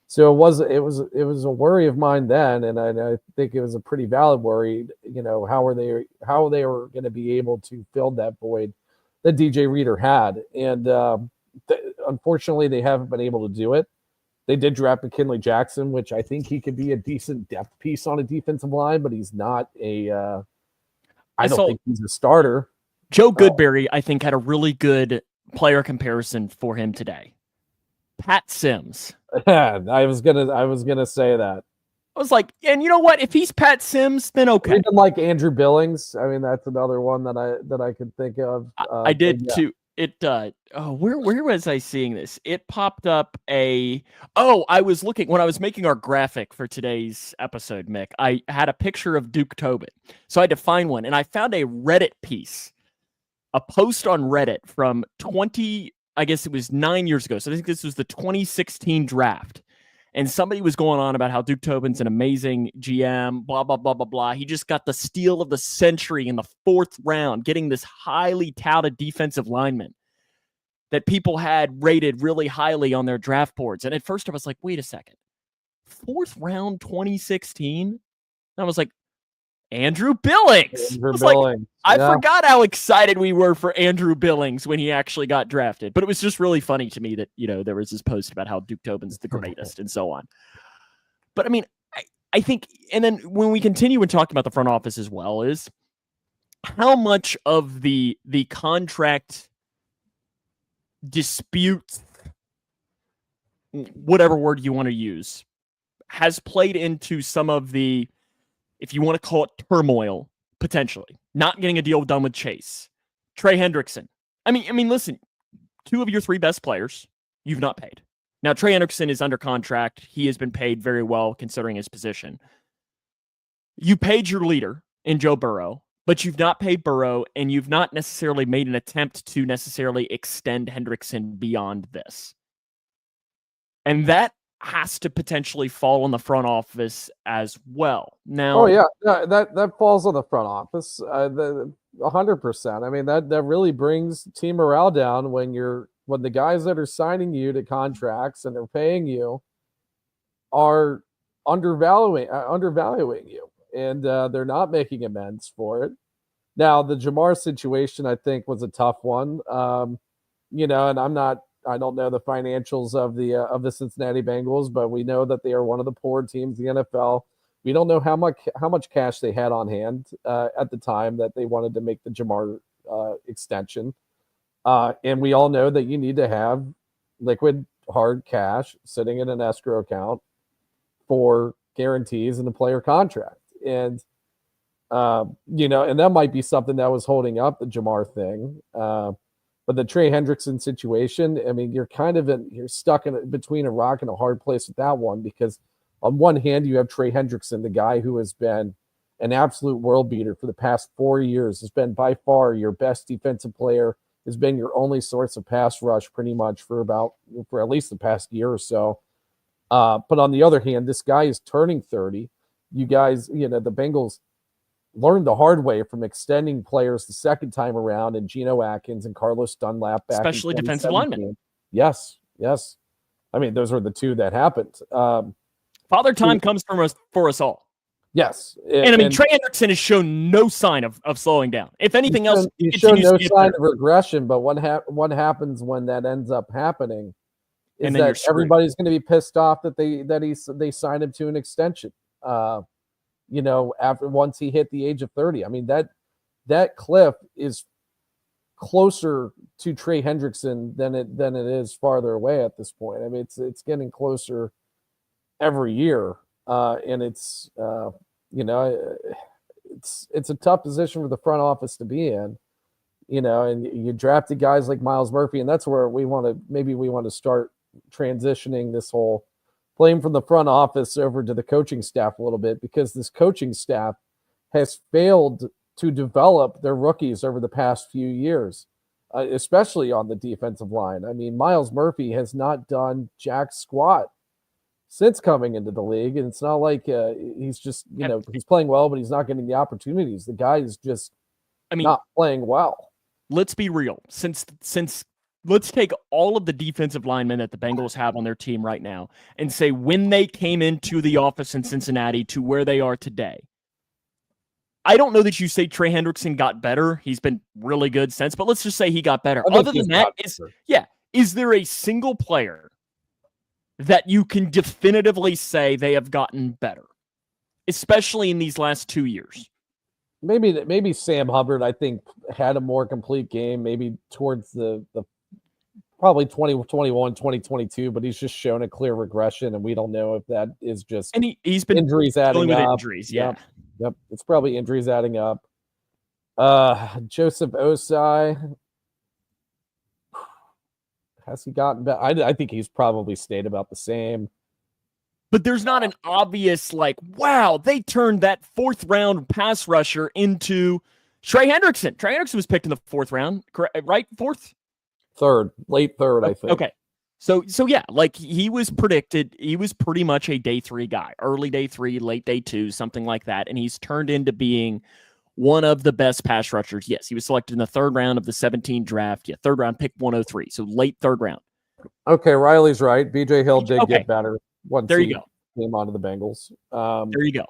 So it was a worry of mine then, and I think it was a pretty valid worry. How they were going to be able to fill that void that DJ Reader had, and unfortunately, they haven't been able to do it. They did draft McKinley Jackson, which I think he could be a decent depth piece on a defensive line, but he's not a. I don't think he's a starter. Joe Goodberry, I think, had a really good player comparison for him today. Pat Sims. I was gonna say that. I was like, and you know what? If he's Pat Sims, then okay. Even like Andrew Billings. I mean, that's another one that I could think of. I did too. It where was I seeing this? It popped up I was looking when I was making our graphic for today's episode, Mick. I had a picture of Duke Tobin. So I had to find one, and I found a Reddit piece, a post on Reddit from 9 years ago. So I think this was the 2016 draft. And somebody was going on about how Duke Tobin's an amazing GM, blah, blah, blah, blah, blah. He just got the steal of the century in the 4th round, getting this highly touted defensive lineman that people had rated really highly on their draft boards. And at first I was like, wait a second. 4th round 2016? And I was like, Andrew Billings. I forgot how excited we were for Andrew Billings when he actually got drafted. But it was just really funny to me that, there was this post about how Duke Tobin's the greatest and so on. But I mean, I think, and then when we continue and talk about the front office as well, is how much of the contract dispute, whatever word you want to use, has played into some of the, if you want to call it turmoil, potentially. Not getting a deal done with Chase. Trey Hendrickson. I mean, listen, 2 of your 3 best players, you've not paid. Now, Trey Hendrickson is under contract. He has been paid very well considering his position. You paid your leader in Joe Burrow, but you've not paid Burrow, and you've not necessarily made an attempt to necessarily extend Hendrickson beyond this. And that has to potentially fall on the front office as well. Now, that falls on the front office, 100%. I mean, that really brings team morale down when the guys that are signing you to contracts and are paying you are undervaluing you, and they're not making amends for it. Now, the Jamar situation, I think, was a tough one. And I don't know the financials of the Cincinnati Bengals, but we know that they are one of the poor teams in the NFL. We don't know how much cash they had on hand at the time that they wanted to make the Jamar extension. And we all know that you need to have liquid hard cash sitting in an escrow account for guarantees in the player contract. And and that might be something that was holding up the Jamar thing. But the Trey Hendrickson situation, I mean, you're stuck between a rock and a hard place with that one, because on one hand, you have Trey Hendrickson, the guy who has been an absolute world beater for the past 4 years, has been by far your best defensive player, has been your only source of pass rush pretty much for at least the past year or so. But on the other hand, this guy is turning 30. You guys, the Bengals learned the hard way from extending players the second time around, and Geno Atkins and Carlos Dunlap back, especially defensive linemen. Yes. I mean, those are the 2 that happened. Father time comes for us all. Yes, and I mean, Trey Hendrickson has shown no sign of slowing down. If anything else, he showed no sign of regression. But what happens when that ends up happening is that everybody's going to be pissed off that they signed him to an extension. After once he hit the age of 30. I mean, that cliff is closer to Trey Hendrickson than it is farther away at this point. I mean, it's getting closer every year, and it's it's a tough position for the front office to be in, and you drafted guys like Myles Murphy, and that's where we want to start transitioning this whole blame from the front office over to the coaching staff a little bit, because this coaching staff has failed to develop their rookies over the past few years, especially on the defensive line. I mean, Myles Murphy has not done jack squat since coming into the league, and it's not like he's just, he's playing well, but he's not getting the opportunities. The guy is just not playing well. Let's be real. Since let's take all of the defensive linemen that the Bengals have on their team right now and say when they came into the office in Cincinnati to where they are today. I don't know that you say Trey Hendrickson got better. He's been really good since, but let's just say he got better. Other than that, is there a single player that you can definitively say they have gotten better, especially in these last 2 years? Maybe Sam Hubbard, I think, had a more complete game, maybe towards the probably 2021, 2022, but he's just shown a clear regression, and we don't know if that is just he's been injuries adding up. Injuries, yeah. Yep. It's probably injuries adding up. Joseph Osai, has he gotten better? I think he's probably stayed about the same. But there's not an obvious, wow, they turned that 4th round pass rusher into Trey Hendrickson. Trey Hendrickson was picked in the 4th round, right? 4th? 3rd, late 3rd, I think. Okay. So yeah, he was predicted, he was pretty much a day 3 guy, early day 3, late day 2, something like that. And he's turned into being one of the best pass rushers. Yes, he was selected in the 3rd round of the 17 draft. Yeah, 3rd round, pick 103. So late 3rd round. Okay, Riley's right. BJ Hill did get better once there he you go. Came onto the Bengals. There you go.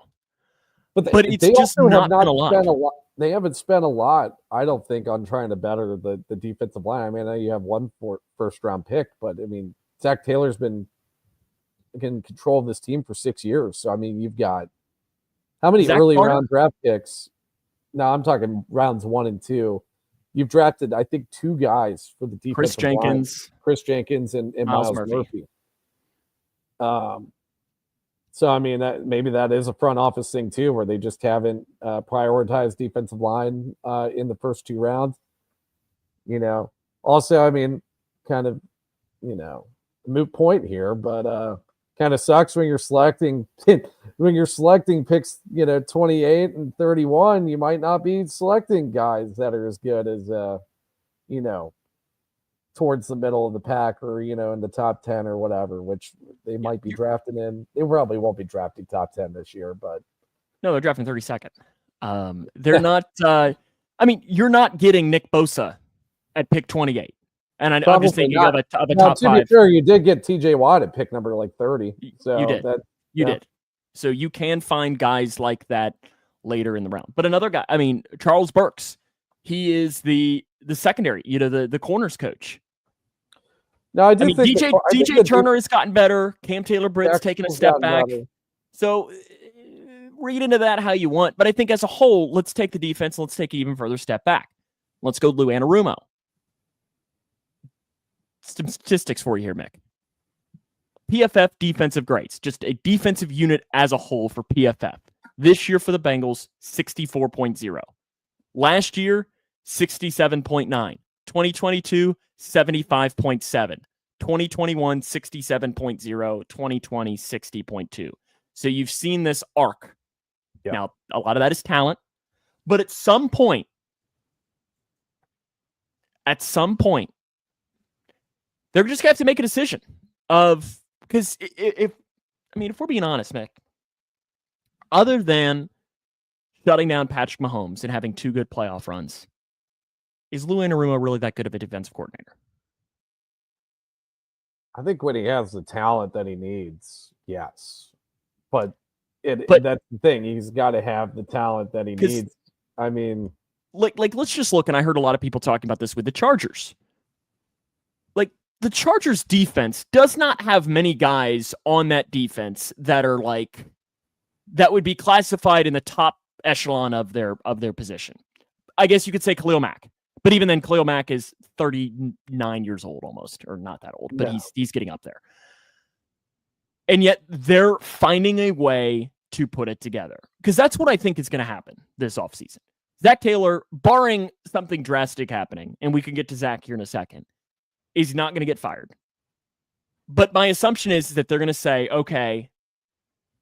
But it's just not been a lot. They haven't spent a lot, I don't think, on trying to better the defensive line. I mean, I know you have one first-round pick, but, I mean, Zach Taylor's been in control of this team for 6 years. So, I mean, you've got how many early-round draft picks? No, I'm talking rounds 1 and 2. You've drafted, I think, 2 guys for the defensive line. Chris Jenkins and Myles Murphy. So, I mean, maybe that is a front office thing, too, where they just haven't prioritized defensive line in the first 2 rounds. Also, I mean, kind of, moot point here, but kind of sucks when you're selecting picks, 28 and 31, you might not be selecting guys that are as good as, towards the middle of the pack or, in the top 10 or whatever, which they might be drafted in. They probably won't be drafting top 10 this year, but. No, they're drafting 32nd. They're not, you're not getting Nick Bosa at pick 28. And I'm just thinking of a top 5. To be sure, you did get TJ Watt at pick number 30. So you did. You did. So you can find guys like that later in the round. But another guy, Charles Burks, he is the secondary, the corners coach. No, I think DJ Turner has gotten better. Cam Taylor-Britt's taken a step back. So read into that how you want. But I think as a whole, let's take the defense. Let's take an even further step back. Let's go Lou Anarumo. Some statistics for you here, Mick. PFF defensive grades, just a defensive unit as a whole for PFF. This year for the Bengals, 64.0. Last year, 67.9. 2022, 75.7. 2021, 67.0. 2020, 60.2. So you've seen this arc. Yeah. Now, a lot of that is talent. But at some point, they're just going to have to make a decision because if we're being honest, Mick, other than shutting down Patrick Mahomes and having 2 good playoff runs, is Lou Anarumo really that good of a defensive coordinator? I think when he has the talent that he needs, yes. But that's the thing. He's got to have the talent that he needs. I mean, let's just look, and I heard a lot of people talking about this with the Chargers. The Chargers defense does not have many guys on that defense that are that would be classified in the top echelon of their position. I guess you could say Khalil Mack. But even then, Khalil Mack is 39 years old almost, or not that old, but he's getting up there. And yet they're finding a way to put it together. Because that's what I think is going to happen this offseason. Zac Taylor, barring something drastic happening, and we can get to Zach here in a second, is not going to get fired. But my assumption is that they're going to say, okay,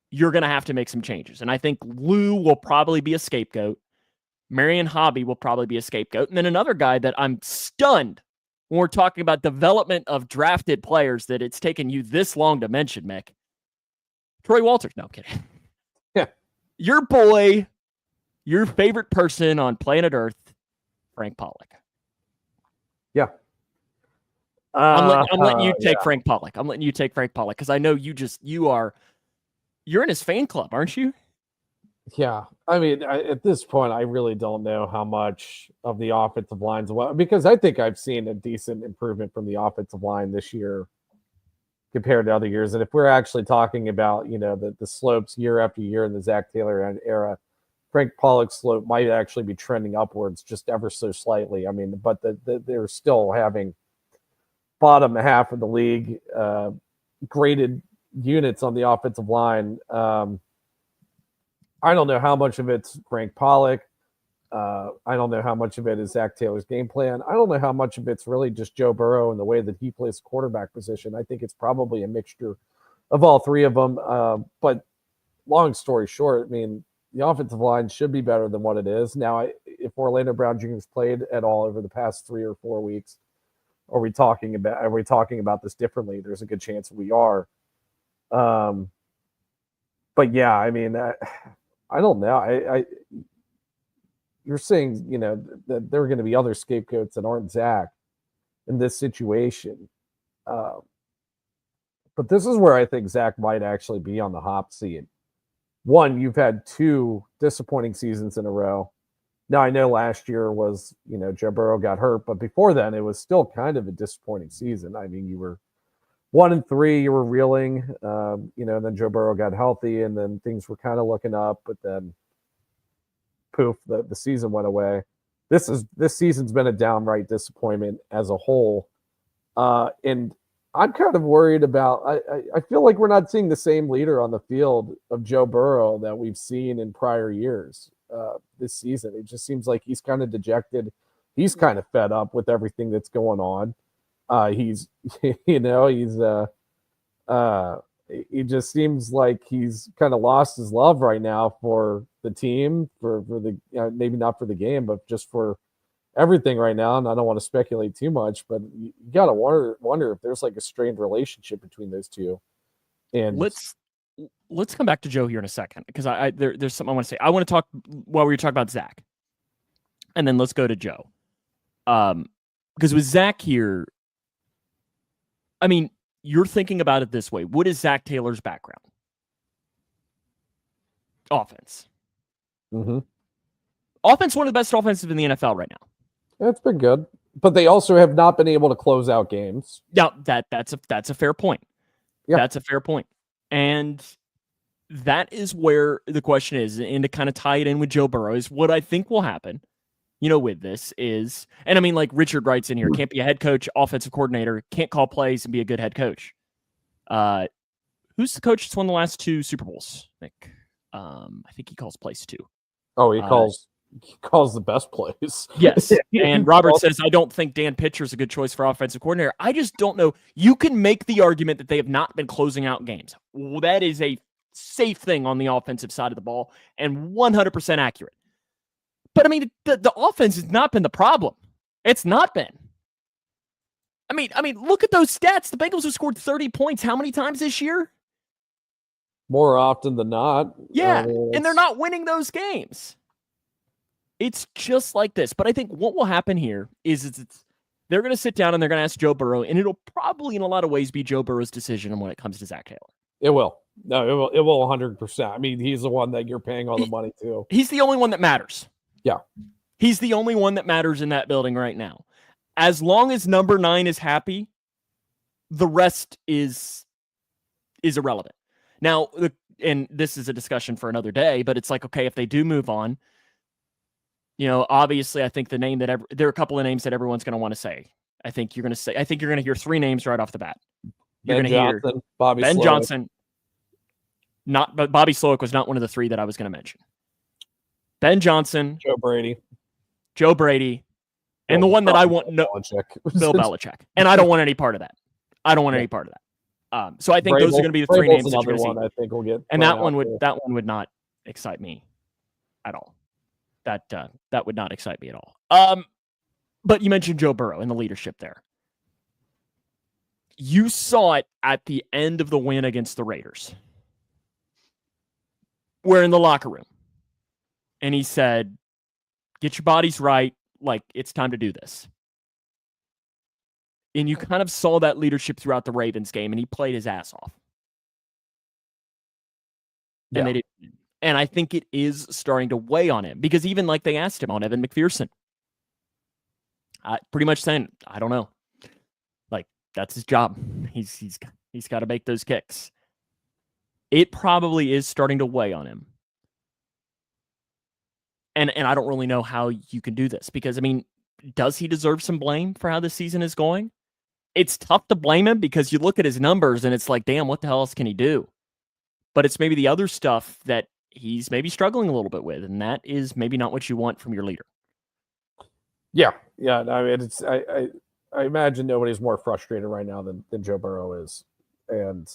you're going to have to make some changes. And I think Lou will probably be a scapegoat. Marion Hobby will probably be a scapegoat. And then another guy that I'm stunned when we're talking about development of drafted players that it's taken you this long to mention, Mick. Troy Walters. No, I'm kidding. Yeah. Your boy, your favorite person on planet Earth, Frank Pollock. Yeah. I'm letting you take Frank Pollock. I'm letting you take Frank Pollock because I know you're in his fan club, aren't you? Yeah. I mean, at this point, I really don't know how much of the offensive line's because I think I've seen a decent improvement from the offensive line this year compared to other years. And if we're actually talking about, the slopes year after year in the Zac Taylor era, Frank Pollock's slope might actually be trending upwards just ever so slightly. I mean, but they're still having bottom half of the league graded units on the offensive line. I don't know how much of it's Frank Pollock. I don't know how much of it is Zac Taylor's game plan. I don't know how much of it's really just Joe Burrow and the way that he plays the quarterback position. I think it's probably a mixture of all three of them. But long story short, I mean, the offensive line should be better than what it is. Now, if Orlando Brown Jr. has played at all over the past 3 or 4 weeks, are we talking about this differently? There's a good chance we are. But yeah, I mean, I don't know. You're saying, that there are going to be other scapegoats that aren't Zach in this situation. But this is where I think Zach might actually be on the hot seat. One, you've had 2 disappointing seasons in a row. Now, I know last year was, Joe Burrow got hurt, but before then, it was still kind of a disappointing season. I mean, you were 1-3, you were reeling, and then Joe Burrow got healthy, and then things were kind of looking up, but then poof, the season went away. This season's been a downright disappointment as a whole, and I'm kind of worried about. I feel like we're not seeing the same leader on the field of Joe Burrow that we've seen in prior years. This season, it just seems like he's kind of dejected. He's kind of fed up with everything that's going on. It just seems like he's kind of lost his love right now for the team, for the maybe not for the game, but just for everything right now. And I don't want to speculate too much, but you got to wonder if there's like a strained relationship between those two. And let's come back to Joe here in a second because there's something I want to say. I want to talk while we were talking about Zach, and then let's go to Joe. Because with Zach here, I mean, you're thinking about it this way. What is Zac Taylor's background? Offense. Mm-hmm. Offense, one of the best offensive in the NFL right now. It's been good, but they also have not been able to close out games. Yeah, that's a fair point. Yeah. That's a fair point. And that is where the question is, and to kind of tie it in with Joe Burrow, is what I think will happen, with this is, and I mean, like Richard writes in here, can't be a head coach, offensive coordinator, can't call plays and be a good head coach. Who's the coach that's won the last 2 Super Bowls? Nick? I think he calls plays too. Oh, he calls the best plays. Yes. And Robert says, I don't think Dan Pitcher's a good choice for offensive coordinator. I just don't know. You can make the argument that they have not been closing out games. Well, that is a safe thing on the offensive side of the ball and 100% accurate. But I mean, the offense has not been the problem. It's not been. I mean, look at those stats. The Bengals have scored 30 points how many times this year? More often than not. Yeah, and they're not winning those games. It's just like this. But I think what will happen here is they're going to sit down and they're going to ask Joe Burrow, and it'll probably in a lot of ways be Joe Burrow's decision when it comes to Zac Taylor. It will. No, it will 100%. I mean, he's the one that you're paying all the money to. He's the only one that matters. Yeah. He's the only one that matters in that building right now. As long as number 9 is happy, the rest is irrelevant. Now, and this is a discussion for another day, but it's like, okay, if they do move on, Obviously, I think the name that there are a couple of names that everyone's going to want to say. I think you're going to hear 3 names right off the bat. You're going to hear Bobby Ben Slowick. Johnson. But Bobby Slowick was not one of the 3 that I was going to mention. Ben Johnson, Joe Brady, and the one that I want Bill Belichick. And I don't want any part of that. So I think those are going to be the 3 names that you're going to see. I think will get, and that one would not excite me at all. That would not excite me at all. But you mentioned Joe Burrow and the leadership there. You saw it at the end of the win against the Raiders. We're in the locker room. And he said, get your bodies right. Like, it's time to do this. And you kind of saw that leadership throughout the Ravens game, and he played his ass off. Yeah. And they didn't. And I think it is starting to weigh on him, because even like they asked him on Evan McPherson, pretty much saying, I don't know. Like, that's his job. He's got to make those kicks. It probably is starting to weigh on him. And I don't really know how you can do this, because, I mean, does he deserve some blame for how this season is going? It's tough to blame him, because you look at his numbers and it's like, damn, what the hell else can he do? But it's maybe the other stuff that he's maybe struggling a little bit with, and that is maybe not what you want from your leader. Yeah. I mean, I imagine nobody's more frustrated right now than Joe Burrow is, and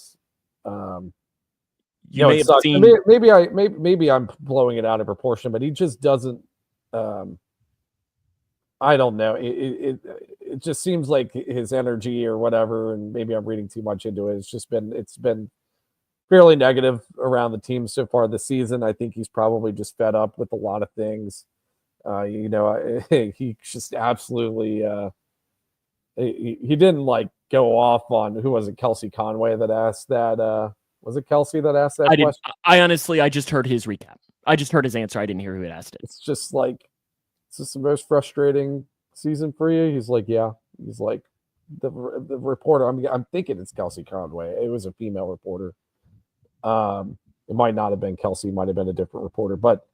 you may have seen. Maybe I'm blowing it out of proportion, but he just doesn't. I don't know. It just seems like his energy or whatever, and maybe I'm reading too much into it. It's been fairly negative around the team so far this season. I think he's probably just fed up with a lot of things. He just absolutely. He didn't like go off on, who was it? Kelsey Conway that asked that. Was it Kelsey that asked that question? I honestly just heard his recap. I just heard his answer. I didn't hear who had asked it. It's just like, is this the most frustrating season for you? He's like, yeah. He's like, the reporter. I'm thinking it's Kelsey Conway. It was a female reporter. It might not have been Kelsey. It might have been a different reporter. But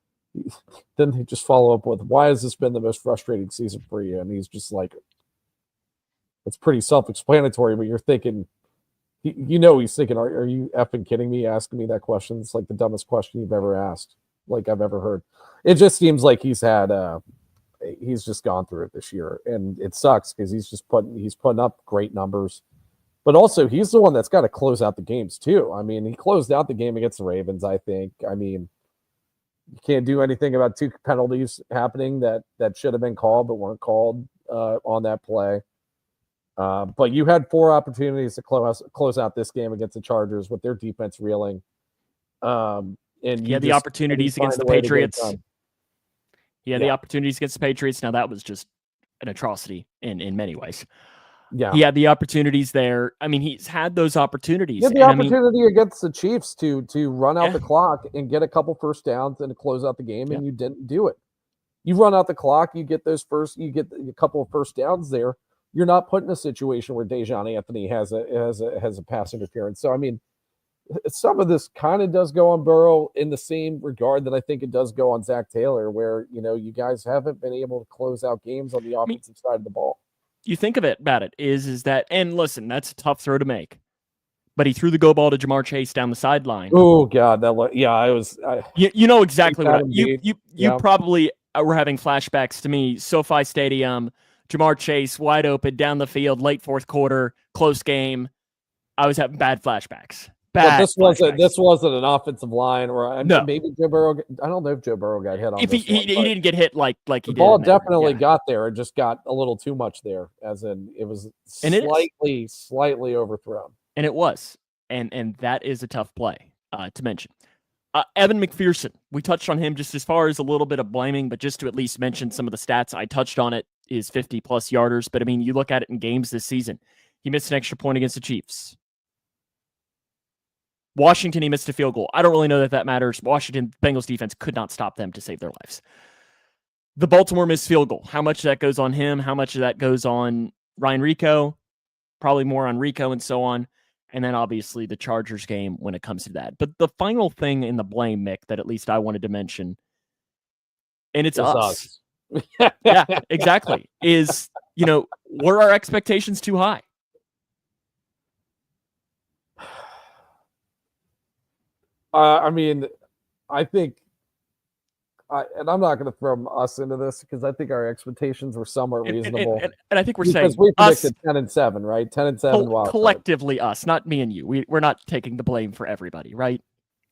then they just follow up with, why has this been the most frustrating season for you? And he's just like, it's pretty self-explanatory, but you're thinking, he's thinking, are you effing kidding me asking me that question? It's like the dumbest question you've ever asked, like I've ever heard. It just seems like he's just gone through it this year, and it sucks because he's putting up great numbers, but also he's the one that's got to close out the games too. I mean, he closed out the game against the Ravens, I think. I mean, you can't do anything about 2 penalties happening that should have been called but weren't called on that play. But you had 4 opportunities to close out this game against the Chargers with their defense reeling. And he had the opportunities against the Patriots. He had the opportunities against the Patriots. Now, that was just an atrocity in many ways. Yeah. He had the opportunities there. I mean, he's had those opportunities. He had the opportunity against the Chiefs to run out the clock and get a couple first downs and to close out the game, and you didn't do it. You run out the clock, you get a couple of first downs there. You're not put in a situation where Dejon Anthony has a pass interference. So, I mean, some of this kind of does go on Burrow in the same regard that I think it does go on Zach Taylor, where, you guys haven't been able to close out games on the offensive side of the ball. You think about it is that, and listen, that's a tough throw to make, but he threw the go ball to Jamar Chase down the sideline. Oh God, you know exactly what you probably were having flashbacks to me. SoFi Stadium, Jamar Chase wide open down the field, late 4th quarter, close game. I was having bad flashbacks. This wasn't an offensive line, or maybe Joe Burrow. I don't know if Joe Burrow got hit on. If he didn't get hit like he did. The ball definitely got there. It just got a little too much there, as in it was slightly overthrown. And it was, and that is a tough play to mention. Evan McPherson, we touched on him just as far as a little bit of blaming, but just to at least mention some of the stats. I touched on it, is 50+ yarders, but I mean, you look at it in games this season. He missed an extra point against the Chiefs. Washington, he missed a field goal. I don't really know that matters. Washington, Bengals defense could not stop them to save their lives. The Baltimore missed field goal. How much of that goes on him? How much of that goes on Ryan Rico? Probably more on Rico and so on. And then obviously the Chargers game when it comes to that. But the final thing in the blame, Mick, that at least I wanted to mention, and it's us. Yeah, exactly. Were our expectations too high? I mean, I think, and I'm not going to throw us into this because I think our expectations were somewhat reasonable. And I think we're because saying we predicted 10-7, right? 10-7 collectively us, not me and you. We're not taking the blame for everybody, right?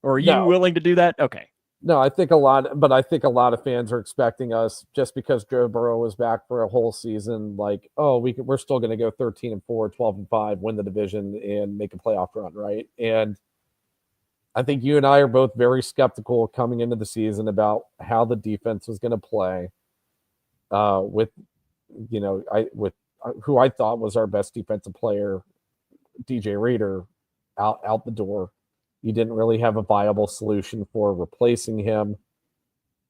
Or are you No. willing to do that? Okay. No, I think a lot of fans are expecting us, just because Joe Burrow was back for a whole season, like, oh, we're still going to go 13-4, 12-5, win the division, and make a playoff run, right? And I think you and I are both very skeptical coming into the season about how the defense was going to play. With who I thought was our best defensive player, DJ Reader, out the door. You didn't really have a viable solution for replacing him.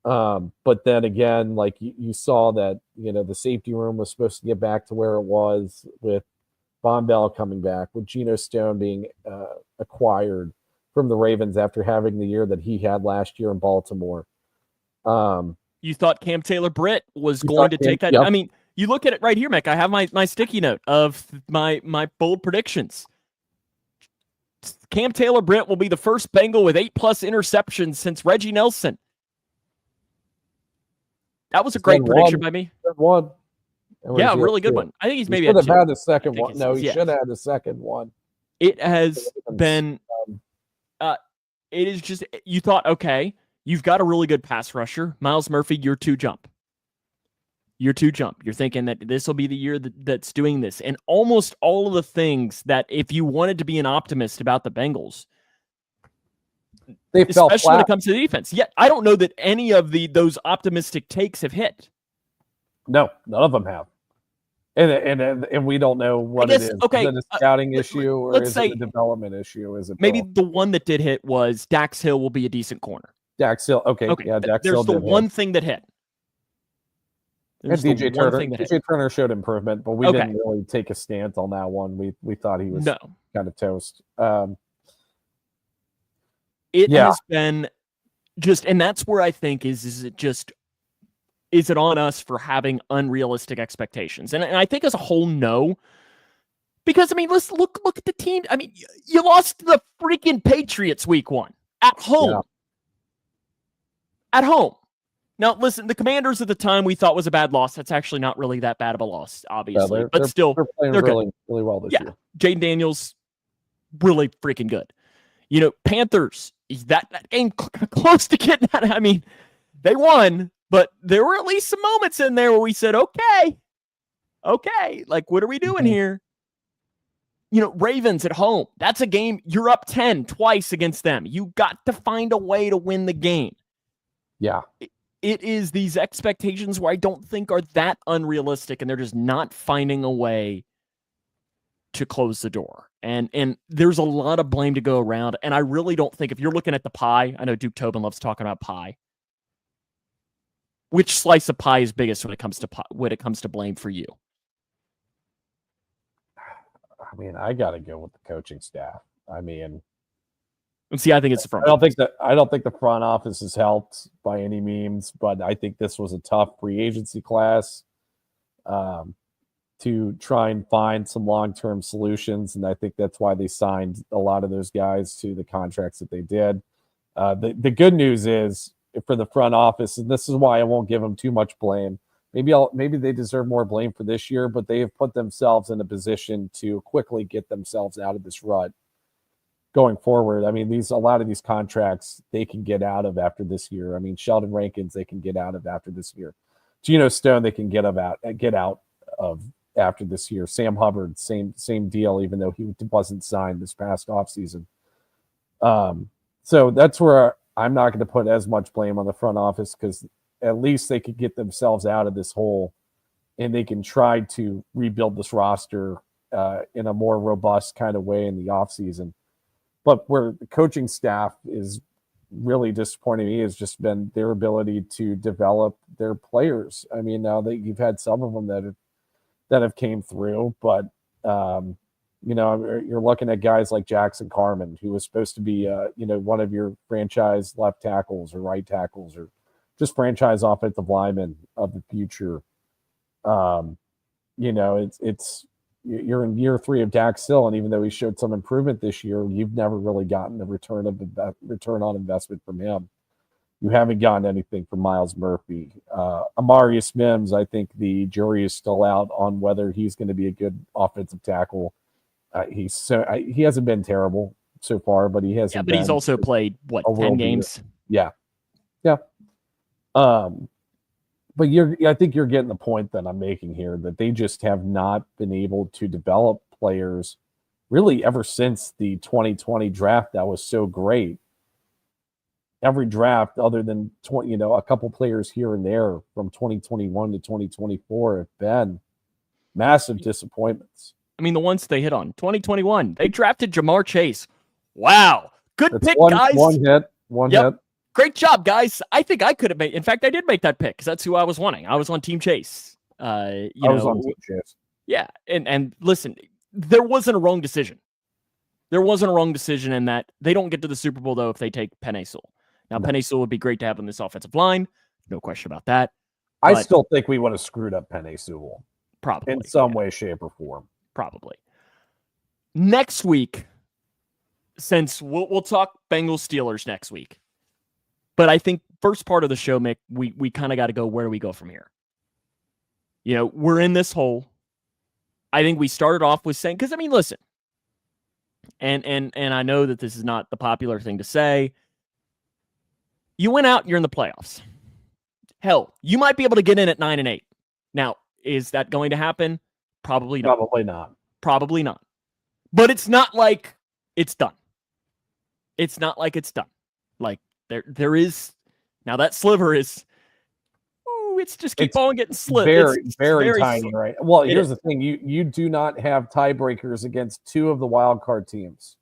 But then again, like you saw that, the safety room was supposed to get back to where it was with Von Bell coming back, with Geno Stone being acquired from the Ravens after having the year that he had last year in Baltimore. You thought Cam Taylor-Britt was going to take that? Yep. I mean, you look at it right here, Mick. I have my sticky note of my bold predictions. Cam Taylor-Britt will be the first Bengal with 8+ interceptions since Reggie Nelson. That was a great prediction by me. One. Yeah, a really good one. I think he's maybe should have had the second one. No, he should have had the second one. It has been. It is just, you thought, okay, you've got a really good pass rusher, Myles Murphy. Year 2 jump. You're thinking that this will be the year that's doing this. And almost all of the things that, if you wanted to be an optimist about the Bengals, especially when it comes to the defense, yet I don't know that any of those optimistic takes have hit. No, none of them have. And we don't know what it is. Okay, is it a scouting issue, or is it a development issue? Is it maybe the one that did hit was Dax Hill will be a decent corner. Dax Hill, okay. Yeah, Dax Hill. There's the one thing that hit. And DJ Turner showed improvement, but we didn't really take a stance on that one. We thought he was kind of toast. It has been just, and that's where I think is it on us for having unrealistic expectations? And I think as a whole, no. Because, I mean, let's look at the team. I mean, you lost to the freaking Patriots week 1 at home. Yeah. At home. Now, listen, the Commanders at the time we thought was a bad loss. That's actually not really that bad of a loss, obviously. Yeah, but still, they're playing really, really well this year. Jaden Daniels, really freaking good. Panthers, that game close to getting that. I mean, they won, but there were at least some moments in there where we said, okay, like, what are we doing here? Ravens at home. That's a game. You're up 10 twice against them. You got to find a way to win the game. Yeah. It is these expectations where I don't think are that unrealistic, and they're just not finding a way to close the door. And there's a lot of blame to go around. And I really don't think, if you're looking at the pie, I know Duke Tobin loves talking about pie. Which slice of pie is biggest when it comes to blame for you? I mean, I got to go with the coaching staff. I mean, see, I think it's the front. I don't think the front office has helped by any means, but I think this was a tough free agency class to try and find some long-term solutions, and I think that's why they signed a lot of those guys to the contracts that they did. The good news is for the front office, and this is why I won't give them too much blame. Maybe they deserve more blame for this year, but they have put themselves in a position to quickly get themselves out of this rut going forward. I mean, a lot of these contracts they can get out of after this year. I mean, Sheldon Rankins they can get out of after this year. Geno Stone they can get out of after this year. Sam Hubbard, same deal, even though he wasn't signed this past offseason. So that's where I'm not going to put as much blame on the front office, because at least they could get themselves out of this hole and they can try to rebuild this roster in a more robust kind of way in the offseason. But where the coaching staff is really disappointing me has just been their ability to develop their players. I mean, now that you've had some of them that have came through, but you're looking at guys like Jackson Carman, who was supposed to be one of your franchise left tackles or right tackles, or just franchise offensive lineman of the future. You know, you're in year 3 of Dak still, and even though he showed some improvement this year, you've never really gotten a return on investment from him. You haven't gotten anything from Miles Murphy. Amarius Mims, I think the jury is still out on whether he's going to be a good offensive tackle. He hasn't been terrible so far, but he hasn't. Yeah, but he's also played 10 games. Yeah. But I think you're getting the point that I'm making here, that they just have not been able to develop players really ever since the 2020 draft that was so great. Every draft, other than a couple players here and there from 2021 to 2024, have been massive disappointments. I mean, the ones they hit on 2021, they drafted Jamar Chase. Wow, good pick, guys. One hit. Great job, guys. I think I could have made. In fact, I did make that pick because that's who I was wanting. I was on Team Chase. I was on Team Chase. Yeah, and listen, there wasn't a wrong decision. There wasn't a wrong decision in that they don't get to the Super Bowl though if they take Penei Sewell. Now, Penei Sewell would be great to have on this offensive line. No question about that. I still think we would have screwed up Penei Sewell. Probably. In some way, shape, or form. Probably. Next week, since we'll talk Bengals Steelers next week. But I think first part of the show, Mick, we kind of got to go, where do we go from here? You know, we're in this hole. I think we started off with saying, because I mean, listen, and I know that this is not the popular thing to say. You went out, you're in the playoffs. Hell, you might be able to get in at 9-8. Now, is that going to happen? Probably not. Probably not. But it's not like it's done. It's not like it's done. Like there is now that sliver is. It's just keep on getting slipped. Very tiny, slim. Right? Well, here's the thing: you do not have tiebreakers against 2 of the wild card teams.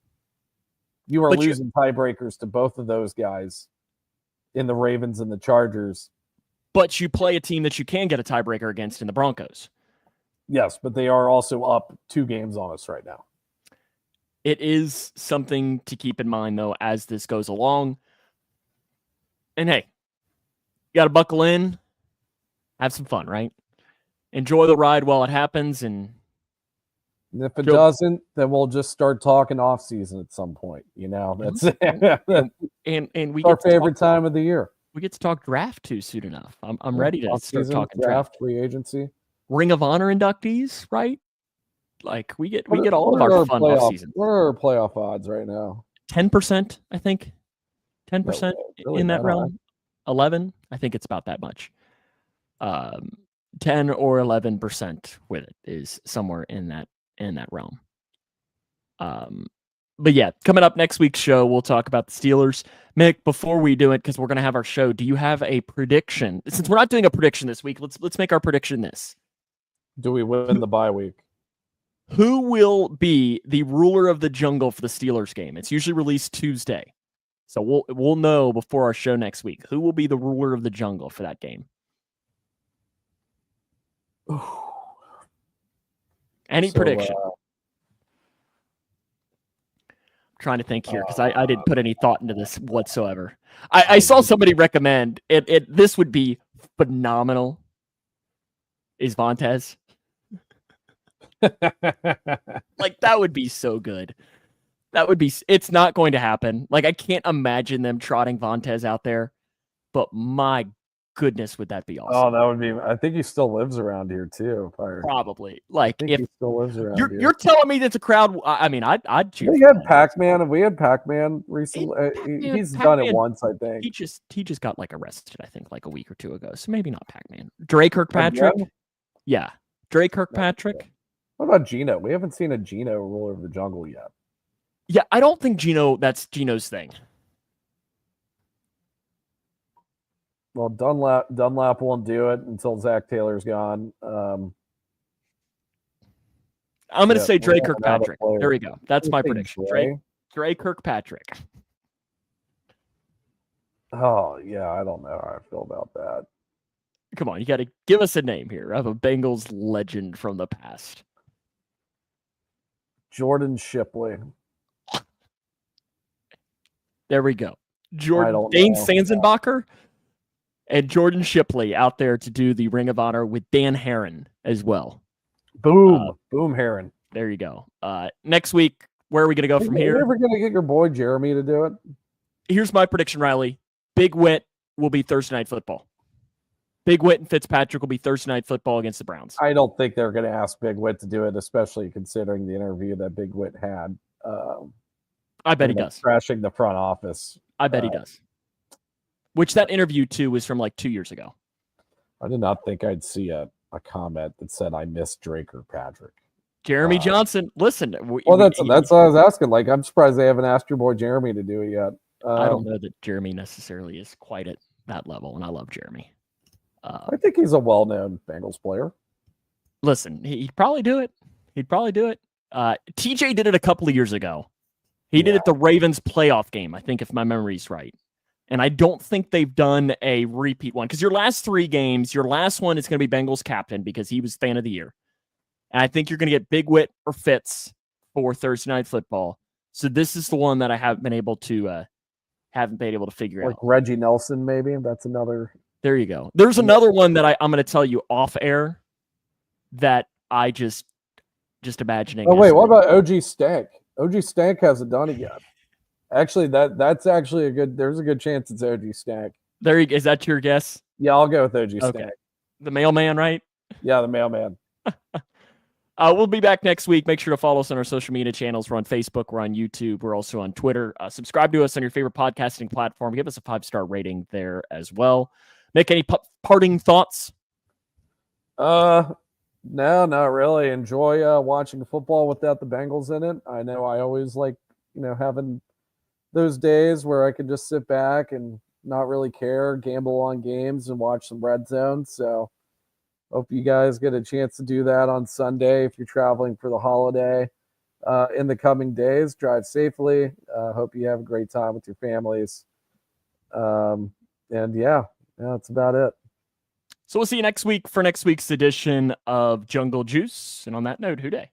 You are losing tiebreakers to both of those guys in the Ravens and the Chargers. But you play a team that you can get a tiebreaker against in the Broncos. Yes, but they are also up 2 games on us right now. It is something to keep in mind, though, as this goes along. And hey, you got to buckle in, have some fun, right? Enjoy the ride while it happens. And if it doesn't, then we'll just start talking off season at some point. You know, that's and we our favorite time of the year. We get to talk draft too soon enough. I'm ready to start talking draft, free agency, Ring of Honor inductees, right? Like we get all of our fun off season. What are our playoff odds right now? 10%, I think. 10% in that realm. 11, I think it's about that much. 10 or 11% with it is somewhere in that realm. But yeah, coming up next week's show, we'll talk about the Steelers. Mick, before we do it, because we're going to have our show, do you have a prediction? Since we're not doing a prediction this week, let's make our prediction this. Do we win the bye week? Who will be the ruler of the jungle for the Steelers game? It's usually released Tuesday. So we'll know before our show next week. Who will be the ruler of the jungle for that game? Any prediction? Trying to think here because I didn't put any thought into this whatsoever. I saw somebody recommend it. This would be phenomenal. Is Vontaze? Like that would be so good. That would be. It's not going to happen. Like I can't imagine them trotting Vontaze out there. But my goodness, would that be awesome? Oh, that would be. I think he still lives around here too. Probably. Like if he still lives around here. You're telling me that's a crowd. I mean, I'd choose. We had Pac-Man. We had Pac-Man recently. He's done it once, I think. He just got like arrested. I think like a week or 2 ago. So maybe not Pac-Man. Dre Kirkpatrick. Yeah, Dre Kirkpatrick. What about Geno? We haven't seen a Geno ruler of the jungle yet. Yeah, I don't think that's Geno's thing. Well, Dunlap won't do it until Zach Taylor's gone. I'm going to say Dre Kirkpatrick. There we go. That's my prediction. Dre Kirkpatrick. Oh, yeah. I don't know how I feel about that. Come on. You got to give us a name here of a Bengals legend from the past. Jordan Shipley. There we go. Dane Sanzenbacher. And Jordan Shipley out there to do the Ring of Honor with Dan Herron as well. Boom. Boom Herron. There you go. Next week, where are we going to go from here? Are you ever going to get your boy Jeremy to do it? Here's my prediction, Riley. Big Whit will be Thursday Night Football. Big Whit and Fitzpatrick will be Thursday Night Football against the Browns. I don't think they're going to ask Big Whit to do it, especially considering the interview that Big Whit had. I bet he does. Crashing the front office. I bet he does. Which that interview, too, was from like 2 years ago. I did not think I'd see a comment that said, I miss Drake or Patrick. Jeremy Johnson, listen. That's what I was asking. Like, I'm surprised they haven't asked your boy Jeremy to do it yet. I don't know that Jeremy necessarily is quite at that level, and I love Jeremy. I think he's a well-known Bengals player. Listen, he'd probably do it. TJ did it a couple of years ago. He did it the Ravens playoff game, I think, if my memory's right. And I don't think they've done a repeat one. Because your last 3 games, your last one is going to be Bengals captain because he was fan of the year. And I think you're going to get Big Whit or Fitz for Thursday Night Football. So this is the one that I haven't been able to figure out. Like Reggie Nelson, maybe. That's another. There you go. There's another one that I'm going to tell you off air that I just imagining. Oh wait, what about OG Stank? OG Stank hasn't done it yet. Actually, that's actually there's a good chance it's OG Stank. Is that your guess? Yeah, I'll go with OG Stank. The mailman, right? Yeah, the mailman. We'll be back next week. Make sure to follow us on our social media channels. We're on Facebook. We're on YouTube. We're also on Twitter. Subscribe to us on your favorite podcasting platform. Give us a 5-star rating there as well. Nick, any parting thoughts? No, not really. Enjoy watching football without the Bengals in it. I know I always like, having those days where I can just sit back and not really care, gamble on games and watch some red zone. So hope you guys get a chance to do that on Sunday if you're traveling for the holiday. In the coming days, drive safely. Hope you have a great time with your families. And yeah, that's about it. So we'll see you next week for next week's edition of Jungle Juice. And on that note, Hoo Day.